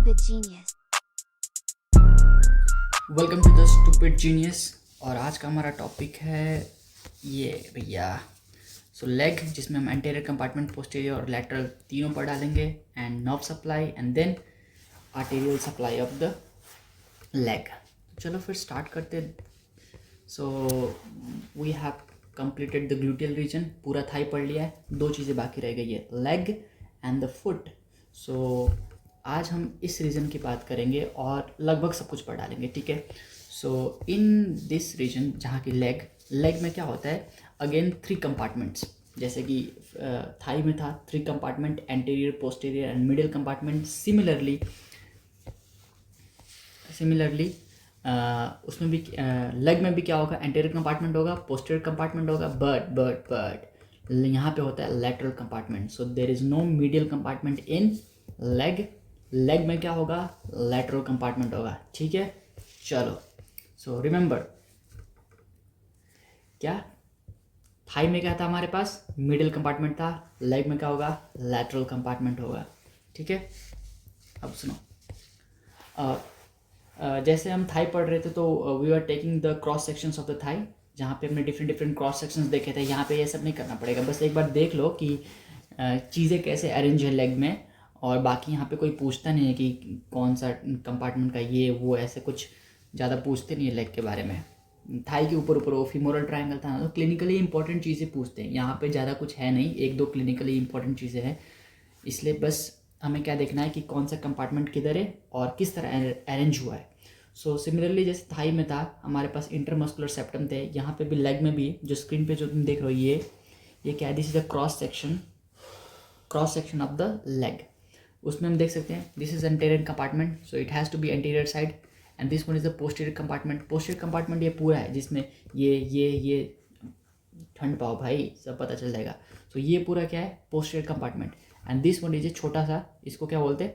Stupid Genius. Welcome to the stupid genius. और आज का हमारा टॉपिक है ये भैया लेग, जिसमें हम एंटीरियर कंपार्टमेंट, पोस्टीरियर और लैटरल तीनों पर डालेंगे, and nerve supply and then arterial supply of the leg. चलो फिर स्टार्ट करते। So we have completed the gluteal region, पूरा थाई पढ़ लिया है। दो चीज़ें बाकी रह गई है, leg and the foot. So आज हम इस रीजन की बात करेंगे और लगभग सब कुछ पढ़ डालेंगे, ठीक है। सो इन दिस रीजन, जहाँ की लेग में क्या होता है, अगेन 3 कंपार्टमेंट्स, जैसे कि थाई में था 3 compartment, anterior, posterior and middle compartment. Similarly उसमें भी लेग में भी क्या होगा, एंटीरियर कंपार्टमेंट होगा, पोस्टीरियर कंपार्टमेंट होगा, बट यहाँ पे होता है lateral compartment. So there is no medial compartment in leg में क्या होगा, लैटरल कंपार्टमेंट होगा, ठीक है। चलो, सो रिमेंबर, क्या थाई में क्या था हमारे पास, मिडिल कंपार्टमेंट था, लेग में क्या होगा, लैटरल कंपार्टमेंट होगा, ठीक है। अब सुनो, जैसे हम थाई पढ़ रहे थे तो we are taking the cross sections of the thigh, जहाँ पे हमने डिफरेंट क्रॉस सेक्शंस देखे थे। यहाँ पे ये सब नहीं करना पड़ेगा, बस एक बार देख लो कि चीज़ें कैसे अरेंज है लेग में, और बाकी यहाँ पे कोई पूछता नहीं है कि कौन सा कंपार्टमेंट का ये वो, ऐसे कुछ ज़्यादा पूछते नहीं है लेग के बारे में। थाई के ऊपर वो फीमोरल ट्रायंगल था ना, तो क्लिनिकली इंपॉर्टेंट चीज़ें पूछते हैं। यहाँ पे ज़्यादा कुछ है नहीं, 1-2 क्लिनिकली इंपॉर्टेंट चीज़ें हैं, इसलिए बस हमें क्या देखना है कि कौन सा कंपार्टमेंट किधर है और किस तरह अरेंज हुआ है। सो सिमिलरली जैसे थाई में था हमारे पास इंटरमस्कुलर सेप्टम थे, यहाँ पे भी लेग में भी जो स्क्रीन पे जो तुम देख रहे हो ये क्या है, this is the cross section of the leg. उसमें हम देख सकते हैं this is anterior compartment, so it has to be anterior side, and this one is the posterior compartment. Posterior compartment ये पूरा है, जिसमें ये ठंड पाओ भाई, सब पता चल जाएगा। सो ये पूरा क्या है, posterior compartment, and this one is a छोटा सा, इसको क्या बोलते हैं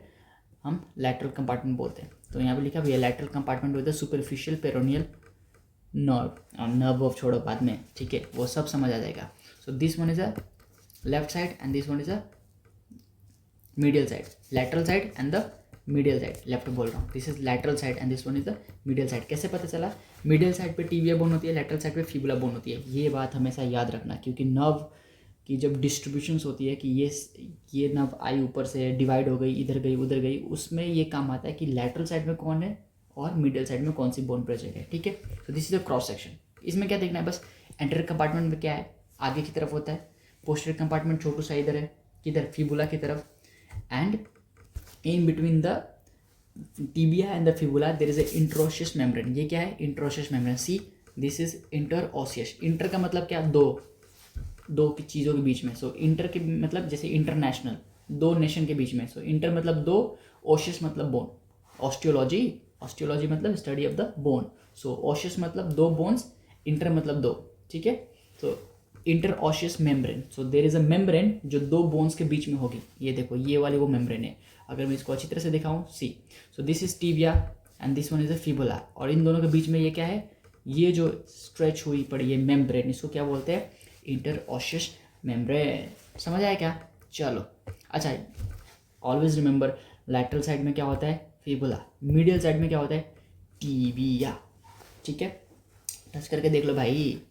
हम, लैटरल कंपार्टमेंट बोलते हैं। तो यहाँ पे लिखा हुआ है lateral compartment with the superficial peroneal nerve of, छोड़ो बाद में, ठीक है, वो सब समझ आ जाएगा। सो this one is a left side and this one is a medial side, lateral side and the medial side, left बोल रहा हूँ, this is lateral side and this one is the medial side. कैसे पता चला, medial side पे tibia bone होती है, lateral side पे फिबुला बोन होती है। ये बात हमेशा याद रखना, क्योंकि नर्व की जब डिस्ट्रीब्यूशंस होती है कि ये नर्व आई ऊपर से डिवाइड हो गई, इधर गई उधर गई, उसमें ये काम आता है कि लैटरल साइड में कौन है और मिडिल साइड में कौन सी बोन प्रेजेंट है, ठीक है। तो this is a cross section. इसमें क्या देखना है, बस एंटीरियर कंपार्टमेंट में क्या है, आगे की तरफ होता है, पोस्टीरियर कंपार्टमेंट छोटू सा इधर है, किधर, फिबुला की तरफ, and in between the tibia and the fibula there is a interosseous membrane. ये क्या है, interosseous membrane. See this is interosseous. Inter का मतलब क्या, दो की चीज़ों के बीच में। सो इंटर के मतलब जैसे इंटरनेशनल, दो नेशन के बीच में। सो इंटर मतलब दो, ओशियस मतलब बोन, ऑस्टियोलॉजी मतलब study of the bone. So osseous मतलब दो बोन्स, इंटर मतलब दो, ठीक है। तो interosseous membrane, so there is a membrane जो दो बोन्स के बीच में होगी। ये देखो, ये वाली वो मेम्ब्रेन है। अगर मैं इसको अच्छी तरह से दिखाऊं, see, so this is tibia and this one is a fibula, और इन दोनों के बीच में ये क्या है, ये जो स्ट्रेच हुई पड़ी है मेम्ब्रेन, इसको क्या बोलते हैं, इंटरओशियस मेम्ब्रेन। समझ आया क्या, चलो। अच्छा, ऑलवेज रिमेंबर, लैटरल साइड में क्या होता है, फिबुला, मीडियल साइड में क्या होता है, टिबिया, ठीक है। टच करके देख लो भाई,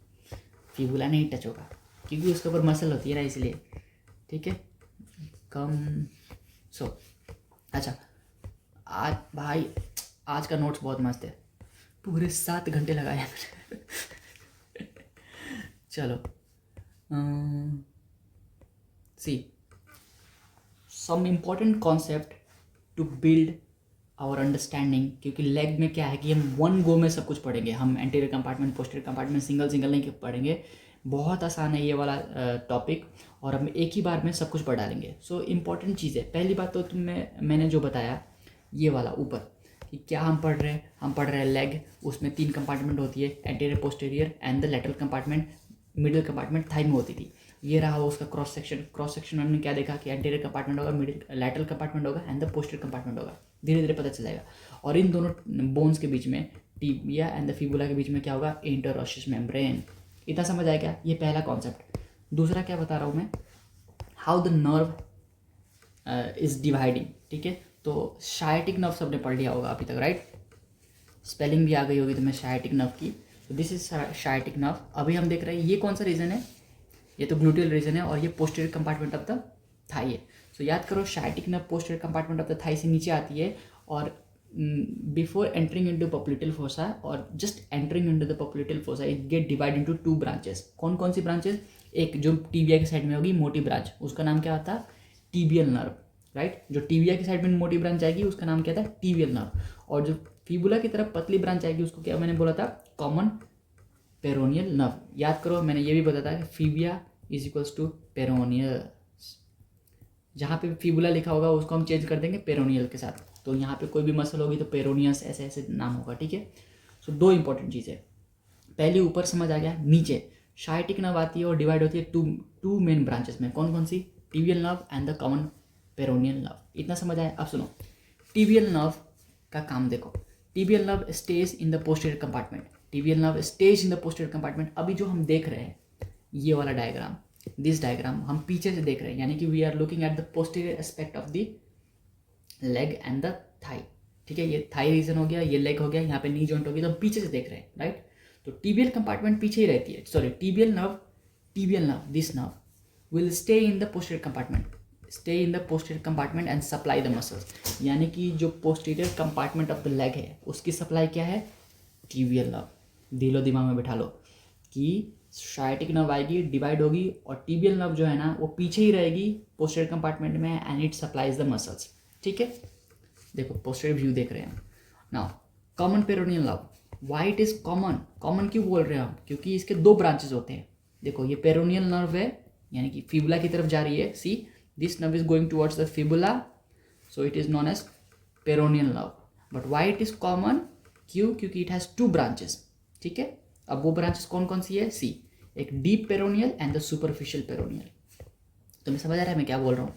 फिबुला नहीं टच होगा क्योंकि उसके ऊपर मसल होती है ना, इसलिए, ठीक है। कम सो अच्छा, आज भाई आज का नोट्स बहुत मस्त है, पूरे 7 घंटे लगाए मैंने। चलो, see some important concept to build our understanding, क्योंकि लेग में क्या है कि हम वन गो में सब कुछ पढ़ेंगे। हम anterior compartment, posterior compartment single नहीं पढ़ेंगे। बहुत आसान है ये वाला टॉपिक, और हम एक ही बार में सब कुछ पढ़ डालेंगे। सो इम्पॉर्टेंट चीज़ है, पहली बात तो मैंने जो बताया ये वाला ऊपर, कि क्या हम पढ़ रहे हैं लेग, उसमें 3 कंपार्टमेंट होती है, anterior, posterior and the lateral compartment. Middle compartment thigh में होती थी। ये रहा उसका क्रॉस सेक्शन हमने क्या देखा कि एंटीरियर कंपार्टमेंट होगा, मिडिल लैटरल कंपार्टमेंट होगा एंड द पोस्टीरियर कंपार्टमेंट होगा। धीरे धीरे पता चल जाएगा। और इन दोनों बोन्स के बीच में, टिबिया एंड द फिबुला के बीच में क्या होगा, इंटरओशियस मेम्ब्रेन। इतना समझ आया क्या, ये पहला कॉन्सेप्ट। दूसरा क्या बता रहा हूँ मैं, how the nerve is dividing, ठीक है। तो शायटिक नर्व सबने पढ़ लिया होगा अभी तक, राइट? स्पेलिंग भी आ गई होगी तुम्हें शायटिक नर्व की। तो दिस इज शायटिक नर्व। अभी हम देख रहे हैं ये कौन सा रीजन है, ये तो ग्लूटियल रीजन है और ये posterior compartment of the thigh है। सो याद करो sciatic nerve posterior compartment of the thigh से नीचे आती है और before entering into popliteal fossa और just entering into the popliteal fossa it get divide into 2 branches. कौन कौन सी ब्रांचेस? एक जो टीबिया की साइड में होगी मोटी ब्रांच, उसका नाम क्या होता है? Tibial nerve, right? जो टीबिया की साइड में मोटी ब्रांच आएगी उसका नाम क्या था? Tibial nerve. और जो फिबुला की तरफ पतली ब्रांच आएगी उसको क्या मैंने बोला था? Common peroneal nerve. याद करो मैंने ये भी बताया था कि फीबिया इज इक्वल्स टू पेरोनियल। जहाँ पे फिबुला लिखा होगा उसको हम चेंज कर देंगे पेरोनियल के साथ। तो यहाँ पे कोई भी मसल होगी तो पेरोनियस ऐसे ऐसे नाम होगा, ठीक है? सो 2 इंपॉर्टेंट चीज़ें, पहली ऊपर समझ आ गया। नीचे शायटिक नर्व आती है और डिवाइड होती है टू मेन ब्रांचेस में। कौन कौन सी? Tibial nerve and the common peroneal nerve. इतना समझ आया? अब सुनो, टीबियल नर्व का काम देखो। Tibial nerve stage in the posterior compartment. Tibial nerve stage in the posterior compartment. अभी जो हम देख रहे हैं ये वाला डायग्राम, दिस डायग्राम हम पीछे से देख रहे हैं, यानी कि we are looking at the posterior aspect of the leg and the thigh, ठीक है? ये थाई रीजन हो गया, ये लेग हो गया, यहाँ पे नी जॉइंट हो गया, तो हम पीछे से देख रहे हैं, राइट? तो टीबियल कंपार्टमेंट पीछे ही रहती है, sorry tibial nerve this nerve will stay in the posterior compartment, stay in the posterior compartment and supply the muscles. यानी कि जो posterior compartment of the leg है उसकी सप्लाई क्या है? Tibial nerve. दिलो दिमाग में बैठा लो कि शायटिक नर्व आएगी, डिवाइड होगी और टीबियल नर्व जो है ना वो पीछे ही रहेगी पोस्टीरियर कंपार्टमेंट में and it supplies the muscles, ठीक है? देखो पोस्टीरियर व्यू देख रहे हैं now. Common peroneal nerve, why it is common? Common क्यों बोल रहे हैं हम? क्योंकि इसके 2 ब्रांचेस होते हैं। देखो ये पेरोनियल नर्व है, यानी कि फिबुला की तरफ जा रही है। See this nerve is going towards the fibula, so it is known as peroneal nerve. But why it is common? क्यों? क्योंकि इट हैज 2 ब्रांचेस, ठीक है? अब वो ब्रांचेस कौन कौन सी है? सी एक deep peroneal and the superficial peroneal. तुम्हें समझ आ रहा है मैं क्या बोल रहा हूँ?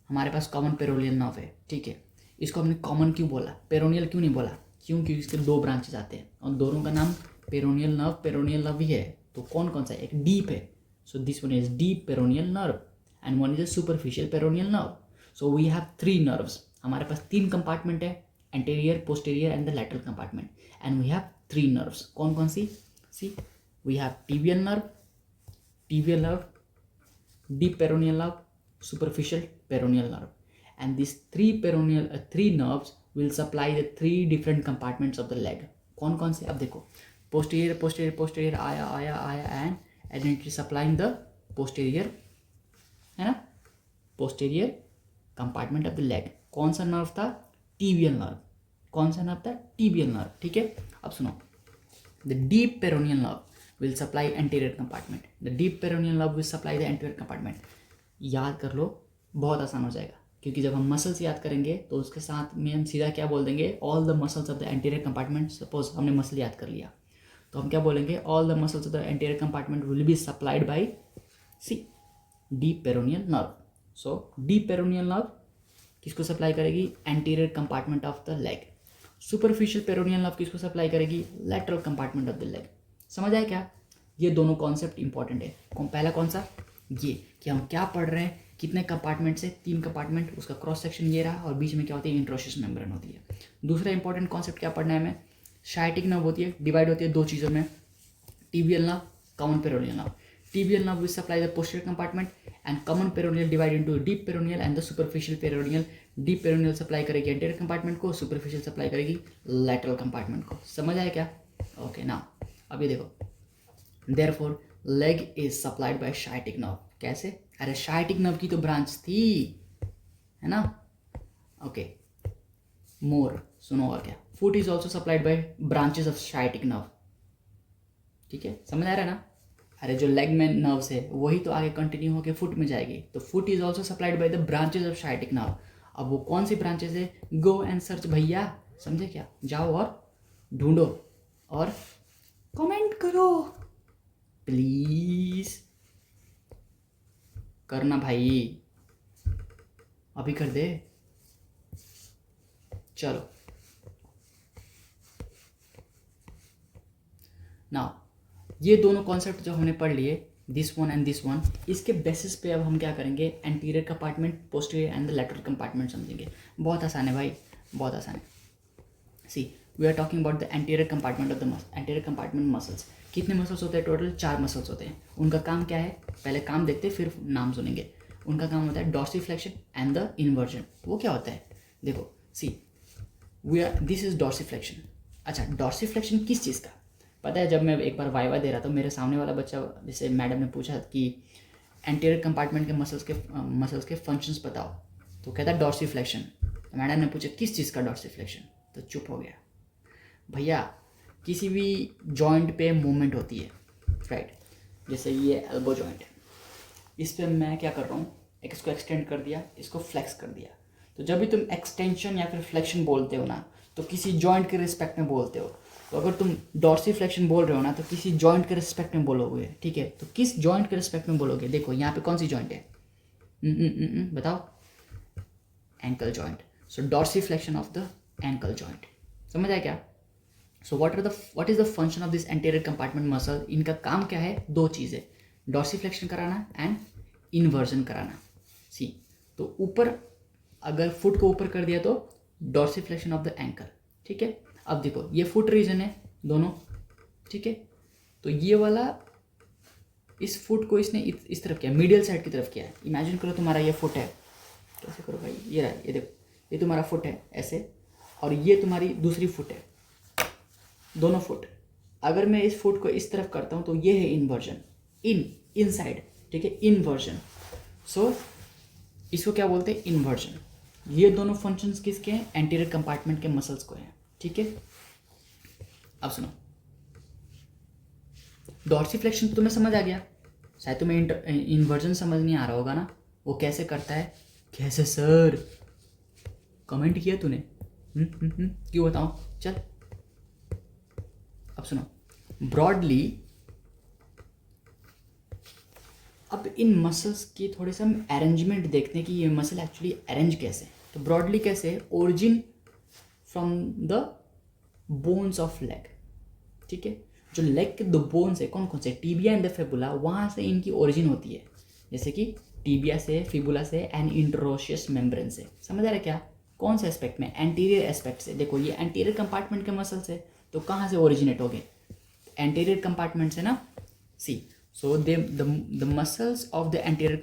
हमारे पास कॉमन पेरोनियल नर्व है, ठीक है? इसको हमने कॉमन क्यों बोला, पेरोनियल क्यों नहीं बोला? क्यों? क्योंकि इसके 2 ब्रांचेस आते हैं और दोनों का नाम पेरोनियल नर्व ही है। तो कौन कौन सा है? एक डीप है, so this one is deep peroneal nerve and one is a superficial peroneal nerve. So we have 3 nerves. हमारे पास 3 कंपार्टमेंट है, anterior, posterior and the lateral compartment, and we have 3 nerves. कौन कौन सी? See we have tibial nerve, deep peroneal nerve, superficial peroneal nerve, and these 3 nerves will supply the 3 different compartments of the leg. कौन कौन से? अब देखो posterior आया and it is supplying the posterior, है ना? posterior compartment of the leg. कौन सा नर्व था? Tibial nerve. कौन सा नर्व था? टीबियल नर्व, ठीक है? अब सुनो, the deep peroneal nerve will supply anterior compartment. The deep peroneal nerve will supply the anterior compartment. याद कर लो, बहुत आसान हो जाएगा, क्योंकि जब हम मसल्स याद करेंगे तो उसके साथ में हम सीधा क्या बोल देंगे? All the muscles of the anterior compartment. Suppose हमने मसल याद कर लिया तो हम क्या बोलेंगे? All the muscles of the anterior compartment will be supplied by see deep peroneal nerve. So deep peroneal nerve किसको सप्लाई करेगी? Anterior compartment of the leg. Superficial peroneal nerve किसको सप्लाई करेगी? Lateral compartment of the leg. समझ आया क्या? ये दोनों concept important है। पहला कौन सा? ये कि हम क्या पढ़ रहे हैं, कितने कंपार्टमेंट से? 3 कंपार्टमेंट, उसका क्रॉस सेक्शन ये रहा और बीच में क्या होती है? इंट्रोशियस मेम्ब्रेन होती है। दूसरा इंपॉर्टेंट कॉन्सेप्ट क्या पढ़ना है हमें? शायटिक नर्व होती है, डिवाइड होती है 2 चीज़ों में, tibial nerve, common peroneal nerve. Tibial nerve will supply the posterior compartment and common peroneal divide into deep peroneal and the superficial peroneal. Deep peroneal supply करेगी एंटीरियर कंपार्टमेंट को, सुपरफिशियल सप्लाई करेगी lateral compartment को। समझ आया क्या? Okay now अभी देखो, therefore leg is supplied by sciatic nerve. कैसे? अरे sciatic nerve की तो ब्रांच थी, है ना? ओके मोर सुनो और क्या, foot is also supplied by branches of sciatic nerve, ठीक है? समझ आ रहा है ना? अरे जो लेग में नर्व्स है वही तो आगे कंटिन्यू होकर फुट में जाएगी, तो foot is also supplied by the branches of sciatic nerve। अब वो कौन सी ब्रांचेस है? गो एंड सर्च भैया, समझे क्या? जाओ और ढूंढो और कमेंट करो प्लीज, करना भाई, अभी कर दे। चलो नाउ ये दोनों कॉन्सेप्ट जो हमने पढ़ लिए, this one and this one, इसके बेसिस पे अब हम क्या करेंगे, anterior compartment, posterior and the lateral compartment समझेंगे। बहुत आसान है भाई, बहुत आसान है। See we are talking about the anterior compartment of the anterior compartment muscles. कितने मसल्स होते हैं टोटल? 4 मसल्स होते हैं। उनका काम क्या है, पहले काम देखते फिर नाम सुनेंगे। उनका काम होता है डॉर्सिफ्लेक्शन एंड द इन्वर्जन। वो क्या होता है, देखो सी दिस इज डॉर्सिफ्लेक्शन। अच्छा, डॉर्सिफ्लेक्शन किस चीज़ का पता है? जब मैं एक बार वाइवा दे रहा था, मेरे सामने वाला बच्चा, जैसे मैडम ने पूछा कि एंटीरियर कंपार्टमेंट के मसल्स के फंक्शंस बताओ, तो कहता है डॉर्सिफ्लेक्शन। तो मैडम ने पूछा किस चीज़ का डॉर्सिफ्लेक्शन, तो चुप हो गया। भैया किसी भी जॉइंट पे मूवमेंट होती है, राइट? जैसे ये एल्बो जॉइंट है, इस पर मैं क्या कर रहा हूँ, इसको एक्सटेंड कर दिया, इसको फ्लेक्स कर दिया। तो जब भी तुम एक्सटेंशन या फिर फ्लेक्शन बोलते हो ना, तो किसी जॉइंट के रिस्पेक्ट में बोलते हो। तो अगर तुम डॉर्सिफ्लेक्शन बोल रहे हो ना, तो किसी जॉइंट के रिस्पेक्ट में बोलोगे, ठीक है? तो किस जॉइंट के रिस्पेक्ट में बोलोगे? देखो यहाँ पे कौन सी जॉइंट है, बताओ, ankle joint. So dorsiflexion of the ankle joint, समझ आया क्या? So what is the function of this anterior compartment muscle? इनका काम क्या है? 2 चीज़ें, डॉर्सिफ्लेक्शन कराना एंड इन्वर्जन कराना। सी, तो ऊपर अगर फुट को ऊपर कर दिया तो डॉर्सिफ्लेक्शन ऑफ द एंकल, ठीक है? अब देखो ये फुट रीजन है दोनों, ठीक है? तो ये वाला, इस फुट को इसने इस तरफ किया, मीडियल साइड की तरफ किया है। इमेजिन करो तुम्हारा ये फुट है, कैसे करो भाई, ये रहा, ये देखो, ये तुम्हारा फुट है ऐसे, और ये तुम्हारी दूसरी फुट है, दोनों फुट। अगर मैं इस फुट को इस तरफ करता हूँ तो ये है इन्वर्जन, इन साइड, ठीक है? इन्वर्जन। सो इसको क्या बोलते हैं? इन्वर्जन। ये दोनों फंक्शंस किसके हैं? एंटीरियर कंपार्टमेंट के मसल्स को हैं, ठीक है? अब सुनो, डॉर्सिफ्लेक्शन तुम्हें समझ आ गया, शायद तुम्हें इन्वर्जन समझ नहीं आ रहा होगा ना, वो कैसे करता है? कैसे सर, कमेंट किया तूने? क्यों बताऊं, चल। अब सुनो, ब्रॉडली अब इन मसल्स की थोड़े से हम अरेंजमेंट देखते हैं कि ये मसल एक्चुअली अरेंज कैसे है। तो ब्रॉडली कैसे, origin from the bones of leg, ठीक है? जो लेग के 2 बोन्स है, कौन कौन से? टीबिया एंड द फिबुला, वहाँ से इनकी ओरिजिन होती है। जैसे कि टीबिया से, फिबुला से एंड इंटरोशियस मेम्ब्रेन से। समझ आ रहा है क्या? कौन से एस्पेक्ट में? एंटीरियर एस्पेक्ट से। देखो ये एंटीरियर कंपार्टमेंट के मसल्स है, तो कहाँ से ओरिजिनेट हो गए? एंटीरियर कंपार्टमेंट से ना। सी, so the muscles of the anterior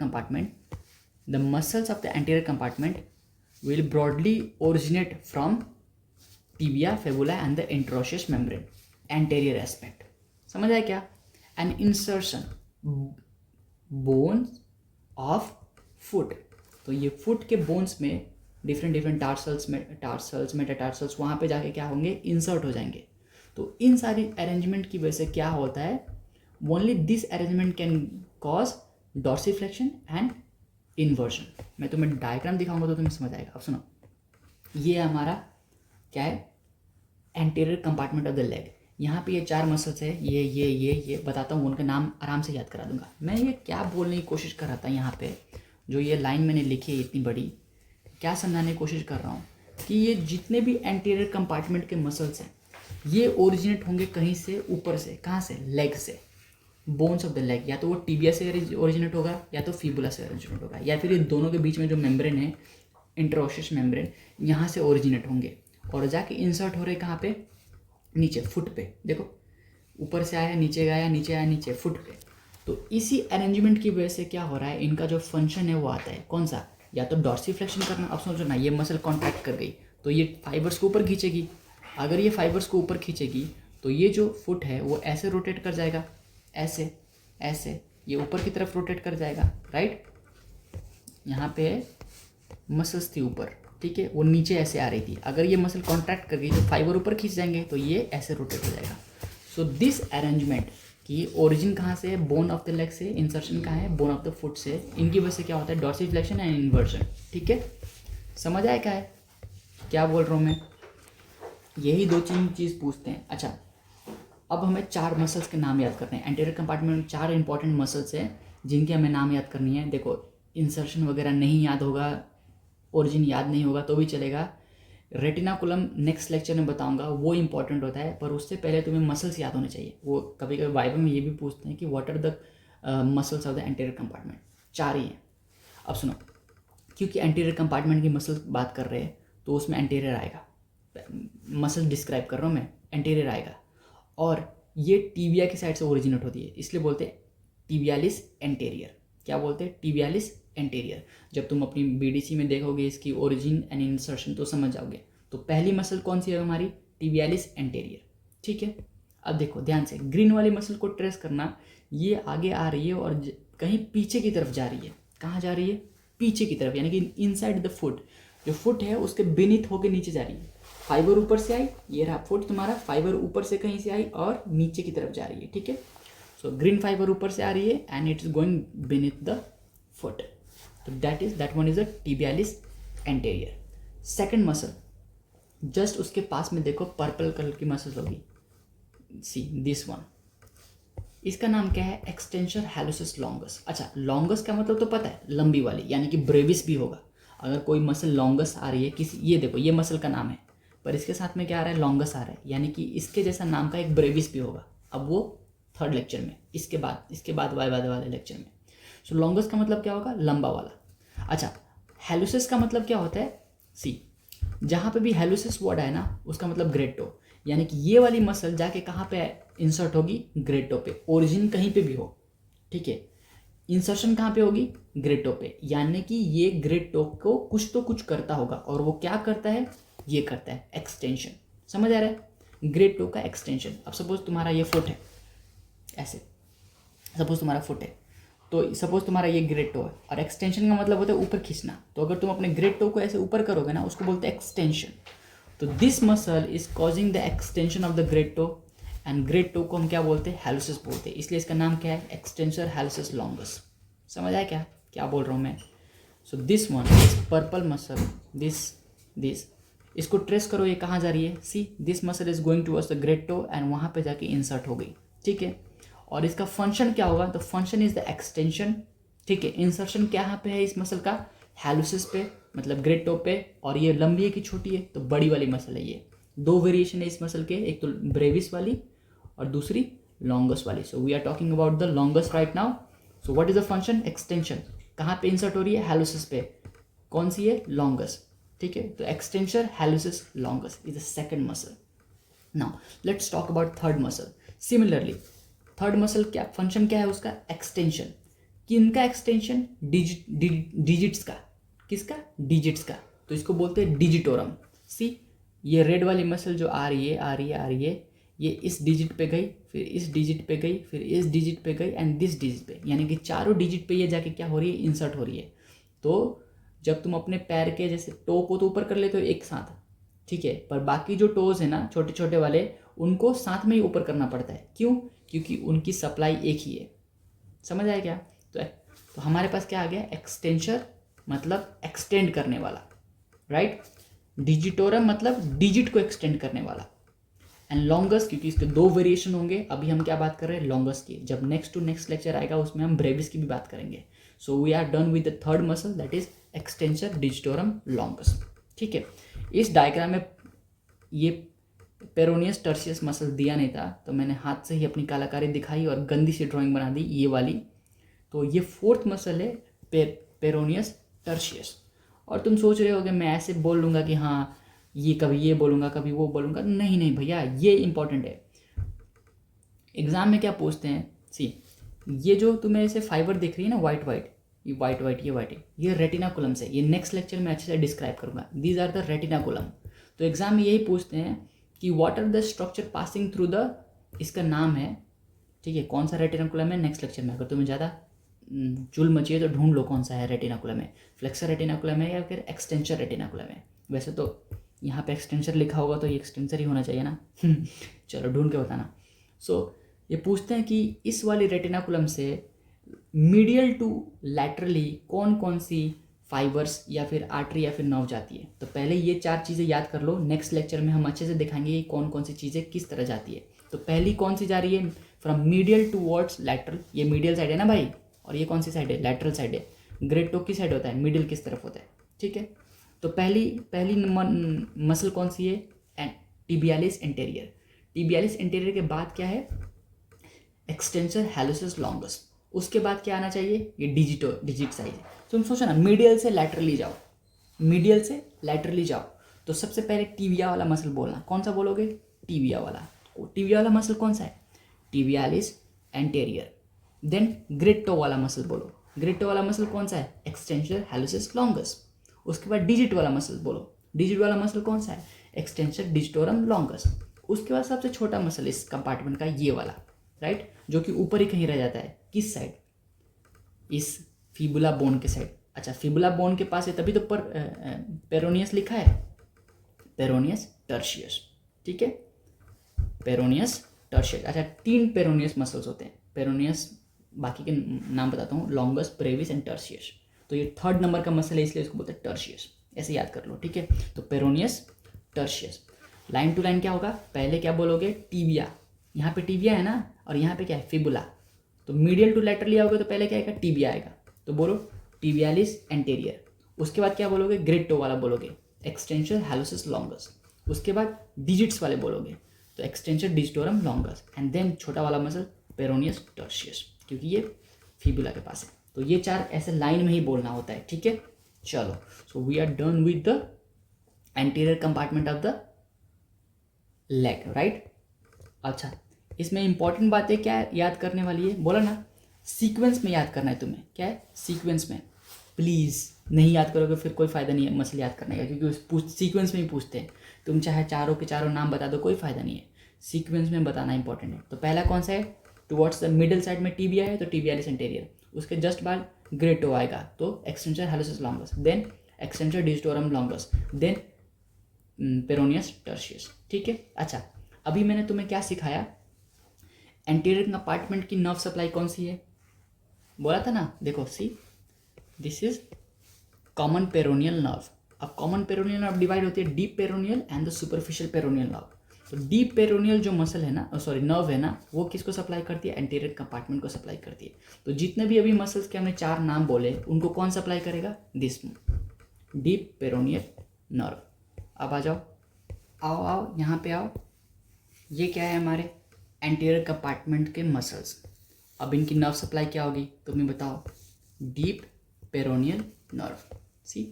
compartment will broadly originate from tibia, fibula and the interosseous membrane, anterior aspect. समझ आया क्या? An insertion bones of foot, तो ये फुट के बोन्स में डिफरेंट टार्सल्स, मेटाटार्सल्स, वहाँ पे जाके क्या होंगे? इंसर्ट हो जाएंगे। तो इन सारी अरेंजमेंट की वजह से क्या होता है? Only this arrangement can cause dorsiflexion and inversion. मैं तुम्हें डायग्राम दिखाऊंगा तो तुम्हें समझ आएगा। अब सुनो, ये हमारा क्या है? Anterior compartment of the leg. यहाँ पे ये 4 मसल्स है, ये बताता हूँ, उनका नाम आराम से याद करा दूंगा। मैं ये क्या बोलने की कोशिश कर रहा था, यहाँ पे जो ये लाइन मैंने लिखी है इतनी बड़ी, क्या समझाने की कोशिश कर रहा हूँ कि ये जितने भी एंटीरियर कंपार्टमेंट के मसल्स हैं, ये ओरिजिनेट होंगे कहीं से ऊपर से। कहाँ से? लेग से, बोन्स ऑफ द लेग। या तो वो टीबिया से ओरिजिनेट होगा, या तो फिबुला से ओरिजिनेट होगा, या फिर ये दोनों के बीच में जो मेम्ब्रेन है, इंटरोशियस मेम्ब्रेन, यहाँ से ओरिजिनेट होंगे और जाके इंसर्ट हो रहे कहाँ पे? नीचे, फुट पे। देखो ऊपर से आया, नीचे गया, नीचे आया, नीचे, फुट पे। तो इसी अरेंजमेंट की वजह से क्या हो रहा है? इनका जो फंक्शन है वो आता है, कौन सा? या तो डॉर्सिफ्लेक्शन करना। अब सोचो ना, ये मसल कॉन्ट्रैक्ट कर गई तो ये फाइबर्स को ऊपर खींचेगी। अगर ये फाइबर्स को ऊपर खींचेगी तो ये जो फुट है वो ऐसे रोटेट कर जाएगा, ऐसे ऐसे, ये ऊपर की तरफ रोटेट कर जाएगा, राइट? यहाँ पे मसल्स थी ऊपर, ठीक है, वो नीचे ऐसे आ रही थी। अगर ये मसल कॉन्ट्रैक्ट कर गई तो फाइबर ऊपर खींच जाएंगे, तो ये ऐसे रोटेट हो जाएगा। सो दिस अरेंजमेंट की ओरिजिन कहाँ से है? बोन ऑफ द लेग से। इंसर्शन कहाँ है? बोन ऑफ द फुट से। इनकी वजह से क्या होता है? डॉर्सिफ्लेक्शन एंड इन्वर्जन, ठीक है? समझ आया क्या है, क्या बोल रहा हूँ मैं? यही 2-3 चीज़ पूछते हैं। अच्छा, अब हमें 4 मसल्स के नाम याद करने हैं। एंटीरियर कंपार्टमेंट में 4 इंपॉर्टेंट मसल्स हैं जिनके हमें नाम याद करनी है। देखो इंसर्शन वगैरह नहीं याद होगा, ओरिजिन याद नहीं होगा तो भी चलेगा। रेटिनाकुलम नेक्स्ट लेक्चर में बताऊंगा, वो इंपॉर्टेंट होता है, पर उससे पहले तुम्हें मसल्स याद होने चाहिए। वो कभी कभी वाइवा में ये भी पूछते हैं कि what are the muscles of the anterior compartment, 4 ही हैं। अब सुनो, क्योंकि एंटीरियर कंपार्टमेंट की मसल बात कर रहे हैं तो उसमें एंटीरियर आएगा, मसल डिस्क्राइब कर रहा हूँ मैं, एंटीरियर आएगा। और ये टीबिया की साइड से ओरिजिनेट होती है, इसलिए बोलते हैं टिबियालिस एंटीरियर। क्या बोलते हैं? Tibialis anterior. जब तुम अपनी बीडीसी में देखोगे इसकी ओरिजिन एंड इंसर्शन तो समझ जाओगे। तो पहली मसल कौन सी है हमारी? Tibialis anterior. ठीक है, अब देखो ध्यान से, ग्रीन वाली मसल को ट्रेस करना, ये आगे आ रही है और कहीं पीछे की तरफ जा रही है। कहाँ जा रही है? पीछे की तरफ, यानी कि इनसाइड द फुट। जो फुट है उसके बीनीथ होके नीचे जा रही है। फाइबर ऊपर से आई, ये रहा फुट तुम्हारा, फाइबर ऊपर से कहीं से आई और नीचे की तरफ जा रही है। ठीक है, सो ग्रीन फाइबर ऊपर से आ रही है and it is going beneath the foot. तो that one is the tibialis anterior. Second muscle, just उसके पास में देखो पर्पल कलर की मसल होगी, सी दिस वन। इसका नाम क्या है? Extensor hallucis longus. अच्छा, लॉन्गस का मतलब तो पता है, लंबी वाली, यानी कि ब्रेविस भी होगा। अगर कोई मसल लॉन्गस आ रही है किसी, ये देखो ये मसल का नाम है, पर इसके साथ में क्या आ रहा है? लॉन्गस आ रहा है, यानी कि इसके जैसा नाम का एक ब्रेविस भी होगा। अब वो थर्ड लेक्चर में, इसके बाद वाले लेक्चर में। सो लॉन्गस का मतलब क्या होगा? लंबा वाला। अच्छा, हैलुसिस का मतलब क्या होता है? सी, जहाँ पे भी हैलुसिस वर्ड है ना, उसका मतलब ग्रेट टो, यानी कि ये वाली मसल जाके कहाँ पे इंसर्ट होगी? ग्रेट टो पे। ओरिजिन कहीं पे भी हो, ठीक है, इंसर्शन कहाँ पे होगी? ग्रेट टो पे। यानी कि ये ग्रेट टो को कुछ तो कुछ करता होगा, और वो क्या करता है? ये करता है एक्सटेंशन। समझ आ रहा है? ग्रेट टो का एक्सटेंशन। अब सपोज तुम्हारा ये फुट है, ऐसे सपोज तुम्हारा फुट है, तो सपोज तुम्हारा ये ग्रेट टो है, और एक्सटेंशन का मतलब होता है ऊपर खींचना। तो अगर तुम अपने ग्रेट टो को ऐसे ऊपर करोगे ना, उसको बोलते हैं एक्सटेंशन। तो this muscle is causing the extension of the great toe, and great toe को हम क्या बोलते हैं? हैलुसिस बोलते हैं। इसलिए इसका नाम क्या है? Extensor hallucis longus. समझ आया क्या बोल रहा हूँ मैं? So this one is purple muscle, this इसको ट्रेस करो, ये कहाँ जा रही है? See, this muscle is going towards the great toe and वहाँ पे जाके इंसर्ट हो गई। ठीक है, और इसका फंक्शन क्या होगा? The function is the extension. ठीक है, इंसर्शन क्या पे है इस मसल का? हैलुसिस पे, मतलब ग्रेट टो पे। और ये लंबी है कि छोटी है? तो बड़ी वाली मसल है ये। 2 वेरिएशन है इस मसल के, एक तो ब्रेविस वाली और दूसरी लॉन्गस वाली। So we are talking about the longus right now. So what is the function? Extension. कहाँ पे इंसर्ट हो रही है? हैलुसिस पे। कौन सी है? लॉन्गस। ठीक है, तो extensor hallucis longus is the second muscle. Now let's talk about third muscle. Similarly third muscle क्या फंक्शन क्या है उसका? एक्सटेंशन। किनका एक्सटेंशन? डिजिट्स का। किसका? डिजिट्स का। तो इसको बोलते हैं डिजिटोरम। सी, ये रेड वाली मसल जो आ रही है, ये इस डिजिट पे गई, फिर इस डिजिट पे गई, फिर इस डिजिट पे गई एंड दिस डिजिट पे, यानी कि चारों डिजिट पे ये जाके क्या हो रही है? इंसर्ट हो रही है। तो जब तुम अपने पैर के जैसे टो को तो ऊपर कर लेते हो एक साथ, ठीक है, पर बाकी जो टोज है ना, छोटे छोटे वाले, उनको साथ में ही ऊपर करना पड़ता है। क्यों? क्योंकि उनकी सप्लाई एक ही है। समझ आया क्या? तो हमारे पास क्या आ गया? एक्सटेंसर मतलब एक्सटेंड करने वाला, राइट। डिजिटोरम मतलब डिजिट को एक्सटेंड करने वाला, एंड लॉन्गस क्योंकि इसके 2 वेरिएशन होंगे। अभी हम क्या बात कर रहे हैं? लॉन्गस की। जब नेक्स्ट लेक्चर आएगा उसमें हम ब्रेविस की भी बात करेंगे। So we are done with the third muscle, that is extensor digitorum longus. ठीक है, इस डायग्राम में ये पेरोनियस टर्सियस मसल दिया नहीं था, तो मैंने हाथ से ही अपनी कलाकारी दिखाई और गंदी सी ड्राइंग बना दी ये वाली। तो ये फोर्थ मसल है पेरोनियस टर्सियस। और तुम सोच रहे होगे मैं ऐसे बोल लूँगा कि हाँ ये कभी ये बोलूँगा कभी वो बोलूँगा। नहीं भैया, ये इंपॉर्टेंट है। एग्जाम में क्या पूछते हैं? सी, ये जो तुम्हें ऐसे फाइबर दिख रही है ना, वाइट ये रेटिनाकुलम से, ये नेक्स्ट लेक्चर में अच्छे से डिस्क्राइब करूँगा। These are the retinaculum. तो एग्जाम में यही पूछते हैं कि what are the structure passing through the, इसका नाम है, ठीक है, कौन सा रेटिनाकुलम है नेक्स्ट लेक्चर में। अगर तुम्हें ज़्यादा चुल मची है तो ढूंढ लो कौन सा है रेटिनाकुलम है, फ्लेक्सर रेटिनाकुलम है या फिर एक्सटेंसर रेटिनाकुलम है। वैसे तो यहाँ पे एक्सटेंसर लिखा होगा तो ये एक्सटेंसर ही होना चाहिए ना। चलो ढूंढ के बताना। सो ये पूछते हैं कि इस वाली रेटिनाकुलम से मीडियल टू लैटरली कौन कौन सी फाइबर्स या फिर आर्टरी या फिर नर्व जाती है। तो पहले ये 4 चीज़ें याद कर लो, नेक्स्ट लेक्चर में हम अच्छे से दिखाएंगे कि कौन कौन सी चीज़ें किस तरह जाती है। तो पहली कौन सी जा रही है? फ्रॉम मीडियल टूवर्ड्स लैटरल, ये मीडियल साइड है ना भाई, और ये कौन सी साइड है? लैटरल साइड है। ग्रेट टो की साइड होता है, मिडिल किस तरफ होता है, ठीक है। तो पहली मसल कौन सी है? Tibialis anterior. टिबियालिस एंटेरियर के बाद क्या है? Extensor hallucis longus. उसके बाद क्या आना चाहिए, ये डिजिट साइज। तो तुम सोचो ना, मीडियल से लैटरली जाओ, मीडियल से लैटरली जाओ, तो सबसे पहले टीबिया वाला मसल बोलना। कौन सा बोलोगे, टीबिया वाला। टीबिया वाला मसल कौन सा है, tibialis anterior. Then great toe वाला मसल बोलो, ग्रेट टो वाला मसल कौन सा है, एक्सटेंसर हैलुसिस लॉन्गस। उसके बाद डिजिट वाला मसल बोलो, डिजिट वाला मसल कौन सा है, एक्सटेंसर डिजिटोरम लॉन्गस। उसके बाद सबसे छोटा मसल इस कंपार्टमेंट का ये वाला, राइट, जो कि ऊपर ही कहीं रह जाता है, किस साइड, इस फिबुला बोन के साइड। अच्छा, फिबुला बोन के पास है तभी तो पेरोनियस लिखा है, पेरोनियस टर्शियस, ठीक है, पेरोनियस टर्शियस। अच्छा, 3 पेरोनियस मसल्स होते हैं, पेरोनियस, बाकी के नाम बताता हूँ, लॉन्गस, ब्रेविस एंड टर्शियस। तो ये 3rd नंबर का मसल है, इसलिए इसको बोलते हैं टर्शियस, ऐसे याद कर लो, ठीक है। तो पेरोनियस टर्शियस। लाइन टू लाइन क्या होगा, पहले क्या बोलोगे, टीबिया, यहाँ पे टीबिया है ना, और यहाँ पे क्या है, फिबुला। तो मीडियल टू लैटरली आओगे तो पहले क्या आएगा, टीबिया आएगा, तो बोलो टिबियालिस एंटेरियर। उसके बाद क्या बोलोगे, ग्रेट टो वाला बोलोगे, एक्सटेंशन हैलुसिस लॉन्गस। उसके बाद डिजिट्स वाले बोलोगे तो extension digitorum longus, and then छोटा वाला मसल पेरोनियस टर्शियस, क्योंकि ये फिबुला के पास है। तो ये 4 ऐसे लाइन में ही बोलना होता है, ठीक है। चलो, so we are done with the anterior compartment of the leg, right. अच्छा, इसमें इंपॉर्टेंट बातें क्या याद करने वाली है, बोला ना, सीक्वेंस में याद करना है तुम्हें। क्या है, सीक्वेंस में। प्लीज़ नहीं याद करोगे फिर कोई फ़ायदा नहीं है मसल याद करने का, क्योंकि उस सीक्वेंस में ही पूछते हैं। तुम चाहे चारों के चारों नाम बता दो, कोई फ़ायदा नहीं है, सीक्वेंस में बताना इंपॉर्टेंट है। तो पहला कौन सा है, टुवर्ड्स द मिडिल साइड में टीबिया है तो टिबियालिस एंटेरियर। उसके जस्ट बाद ग्रेट टो आएगा तो extensor hallucis longus, then extensor digitorum longus, then peroneus tertius, ठीक है। अच्छा, अभी मैंने तुम्हें क्या सिखाया, एंटीरियर कंपार्टमेंट की नर्व सप्लाई कौन सी है, बोला था ना, देखो see, this is common peroneal nerve. अब कॉमन पेरोनियल नर्व डिवाइड होती है deep peroneal and the superficial peroneal nerve. तो डीप पेरोनियल जो मसल है ना, सॉरी नर्व है ना, वो किसको सप्लाई करती है, एंटीरियर कंपार्टमेंट को सप्लाई करती है। तो जितने भी अभी मसल्स के हमने 4 नाम बोले, उनको कौन सप्लाई करेगा, दिस डीप पेरोनियल नर्व। अब आ जाओ, आओ आओ यहाँ पे आओ, ये क्या है, हमारे एंटीरियर कंपार्टमेंट के मसल्स। अब इनकी नर्व सप्लाई क्या होगी, तुम्हें बताओ, डीप पेरोनियल नर्व। सी,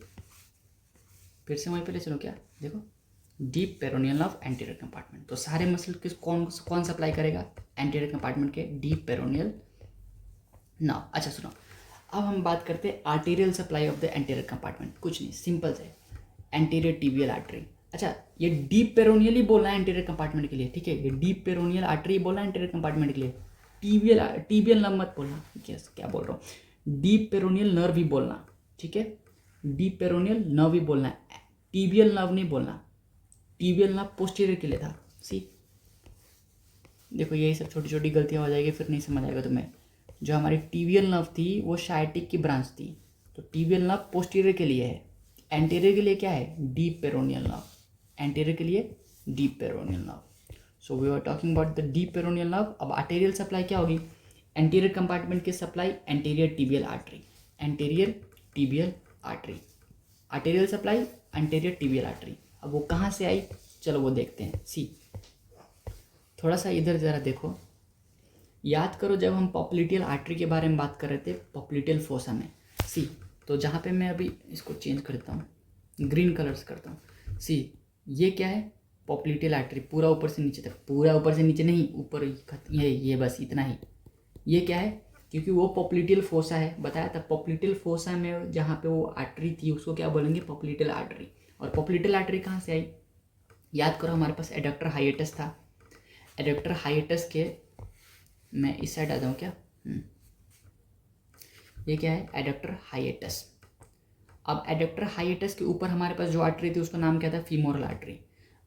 फिर से वहीं पे ले चलो, क्या देखो, deep peroneal nerve anterior compartment. तो सारे मसल किस कौन सप्लाई करेगा, एंटीरियर कंपार्टमेंट के डीप पेरोनियल नर्व। अच्छा सुनो, अब हम बात करते हैं arterial supply of the anterior compartment. कुछ नहीं, सिंपल से, एंटीरियर टिबियल आर्टरी। अच्छा, ये डीप पेरोनियल ही बोलना है एंटीरियर कंपार्टमेंट के लिए, ठीक है, ये डीप पेरोनियल आर्टरी बोलना है एंटीरियर कंपार्टमेंट के लिए, टीबियल नर्व मत बोलना, क्या बोल रहा हूँ, डीप पेरोनियल नर्व ही बोलना, ठीक है, डीप पेरोनियल नर्व ही बोलना है, टीबियल नर्व नहीं बोलना। टीबियल नर्व पोस्टीरियर के लिए था। सी, देखो यही सब छोटी छोटी गलतियाँ हो जाएगी, फिर नहीं समझ आएगा तुम्हें। जो हमारी टीबियल नर्व थी वो शायटिक की ब्रांच थी, तो टीबियल नर्व पोस्टीरियर के लिए है, एंटीरियर के लिए क्या है, डीप पेरोनियल नर्व, एंटीरियर के लिए deep peroneal nerve. So we are talking about the deep peroneal nerve. अब आर्टेरियल सप्लाई क्या होगी, एंटीरियर कंपार्टमेंट की supply anterior tibial artery, anterior tibial artery, arterial supply anterior tibial artery. अब वो कहाँ से आई, चलो वो देखते हैं। सी, थोड़ा सा इधर ज़रा देखो, याद करो जब हम पॉप्लिटियल आर्टरी के बारे में बात कर रहे थे, पॉप्लिटियल फोसा में। सी, तो जहाँ पे मैं अभी इसको चेंज करता हूँ, ग्रीन कलर्स करता हूँ। सी, ये क्या है, पॉप्लिटियल आर्टरी, पूरा ऊपर से नीचे तक, पूरा ऊपर से नीचे नहीं, ऊपर ये बस इतना ही। ये क्या है, क्योंकि वो पॉप्लिटियल फोसा है, बताया था, पॉप्लिटियल फोसा में जहाँ पे वो आर्टरी थी उसको क्या बोलेंगे, पॉप्लिटियल आर्टरी। और पॉप्लिटियल आर्टरी कहाँ से आई, याद करो, हमारे पास एडक्टर हाइएटस था, एडक्टर हाइएटस के, मैं इस साइड आ जाऊँ क्या, ये क्या है, एडक्टर हाइएटस। अब एडक्टर हाइएटस के ऊपर हमारे पास जो आर्टरी थी उसका नाम क्या था, फीमोरल आर्टरी।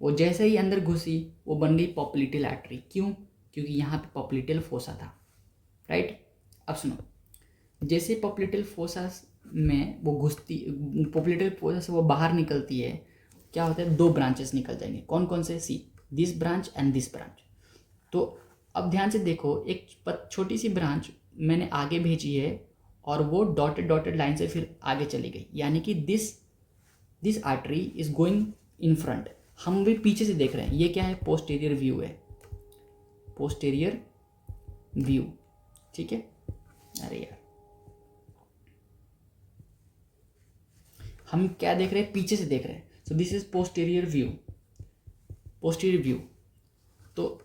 वो जैसे ही अंदर घुसी वो बन गई पॉप्लिटियल आर्टरी। क्यों, क्योंकि यहाँ पे पॉप्लिटियल फोसा था, राइट। अब सुनो, जैसे पॉप्लिटियल फोसा में वो घुसती, पॉप्लिटियल फोसा से वो बाहर निकलती है, क्या होता है, 2 ब्रांचेस निकल जाएंगे। कौन कौन से, see, this branch and this branch. तो अब ध्यान से देखो, एक छोटी सी ब्रांच मैंने आगे भेजी है और वो डॉटेड लाइन से फिर आगे चली गई, यानी कि this artery is going in front, हम भी पीछे से देख रहे हैं। ये क्या है, पोस्टीरियर व्यू है, पोस्टीरियर व्यू, ठीक है। अरे यार, हम क्या देख रहे हैं, पीछे से देख रहे हैं। सो this is posterior view, posterior view. तो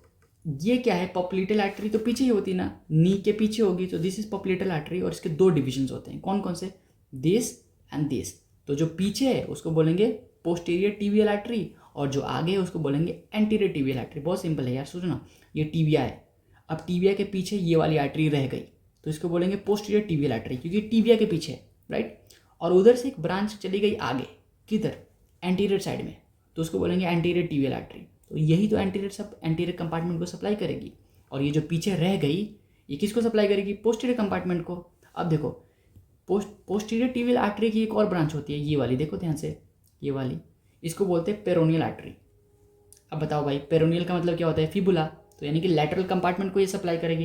ये क्या है, पॉप्युलेटल आर्टरी तो पीछे ही होती ना, नी के पीछे होगी, तो दिस इज पॉप्युलेटल आर्टरी। और इसके दो डिविजन्स होते हैं, कौन कौन से, दिस एंड दिस। तो जो पीछे है उसको बोलेंगे पोस्टीरियर टिबियल आर्टरी, और जो आगे है उसको बोलेंगे एंटीरियर टिबियल आर्टरी। बहुत सिंपल है यार, सोचो ना, ये टिबिया है, अब टिबिया के पीछे ये वाली आर्टरी रह गई, तो इसको बोलेंगे पोस्टीरियर टिबियल आर्टरी, क्योंकि टिबिया के पीछे है, राइट। और उधर से एक ब्रांच चली गई आगे, किधर, एंटीरियर साइड में, तो उसको बोलेंगे एंटीरियर टिबियल आर्टरी। तो यही तो एंटीरियर कंपार्टमेंट को सप्लाई करेगी। और ये जो पीछे रह गई, ये किसको सप्लाई करेगी, पोस्टीरियर कंपार्टमेंट को। अब देखो, पोस्टीरियर टिबियल आर्टरी की एक और ब्रांच होती है, ये वाली, देखो ध्यान से, ये वाली, इसको बोलते हैं पेरोनियल आर्टरी। अब बताओ भाई, पेरोनियल का मतलब क्या होता है, फिबुला, तो यानी कि लैटरल कंपार्टमेंट को ये सप्लाई करेगी।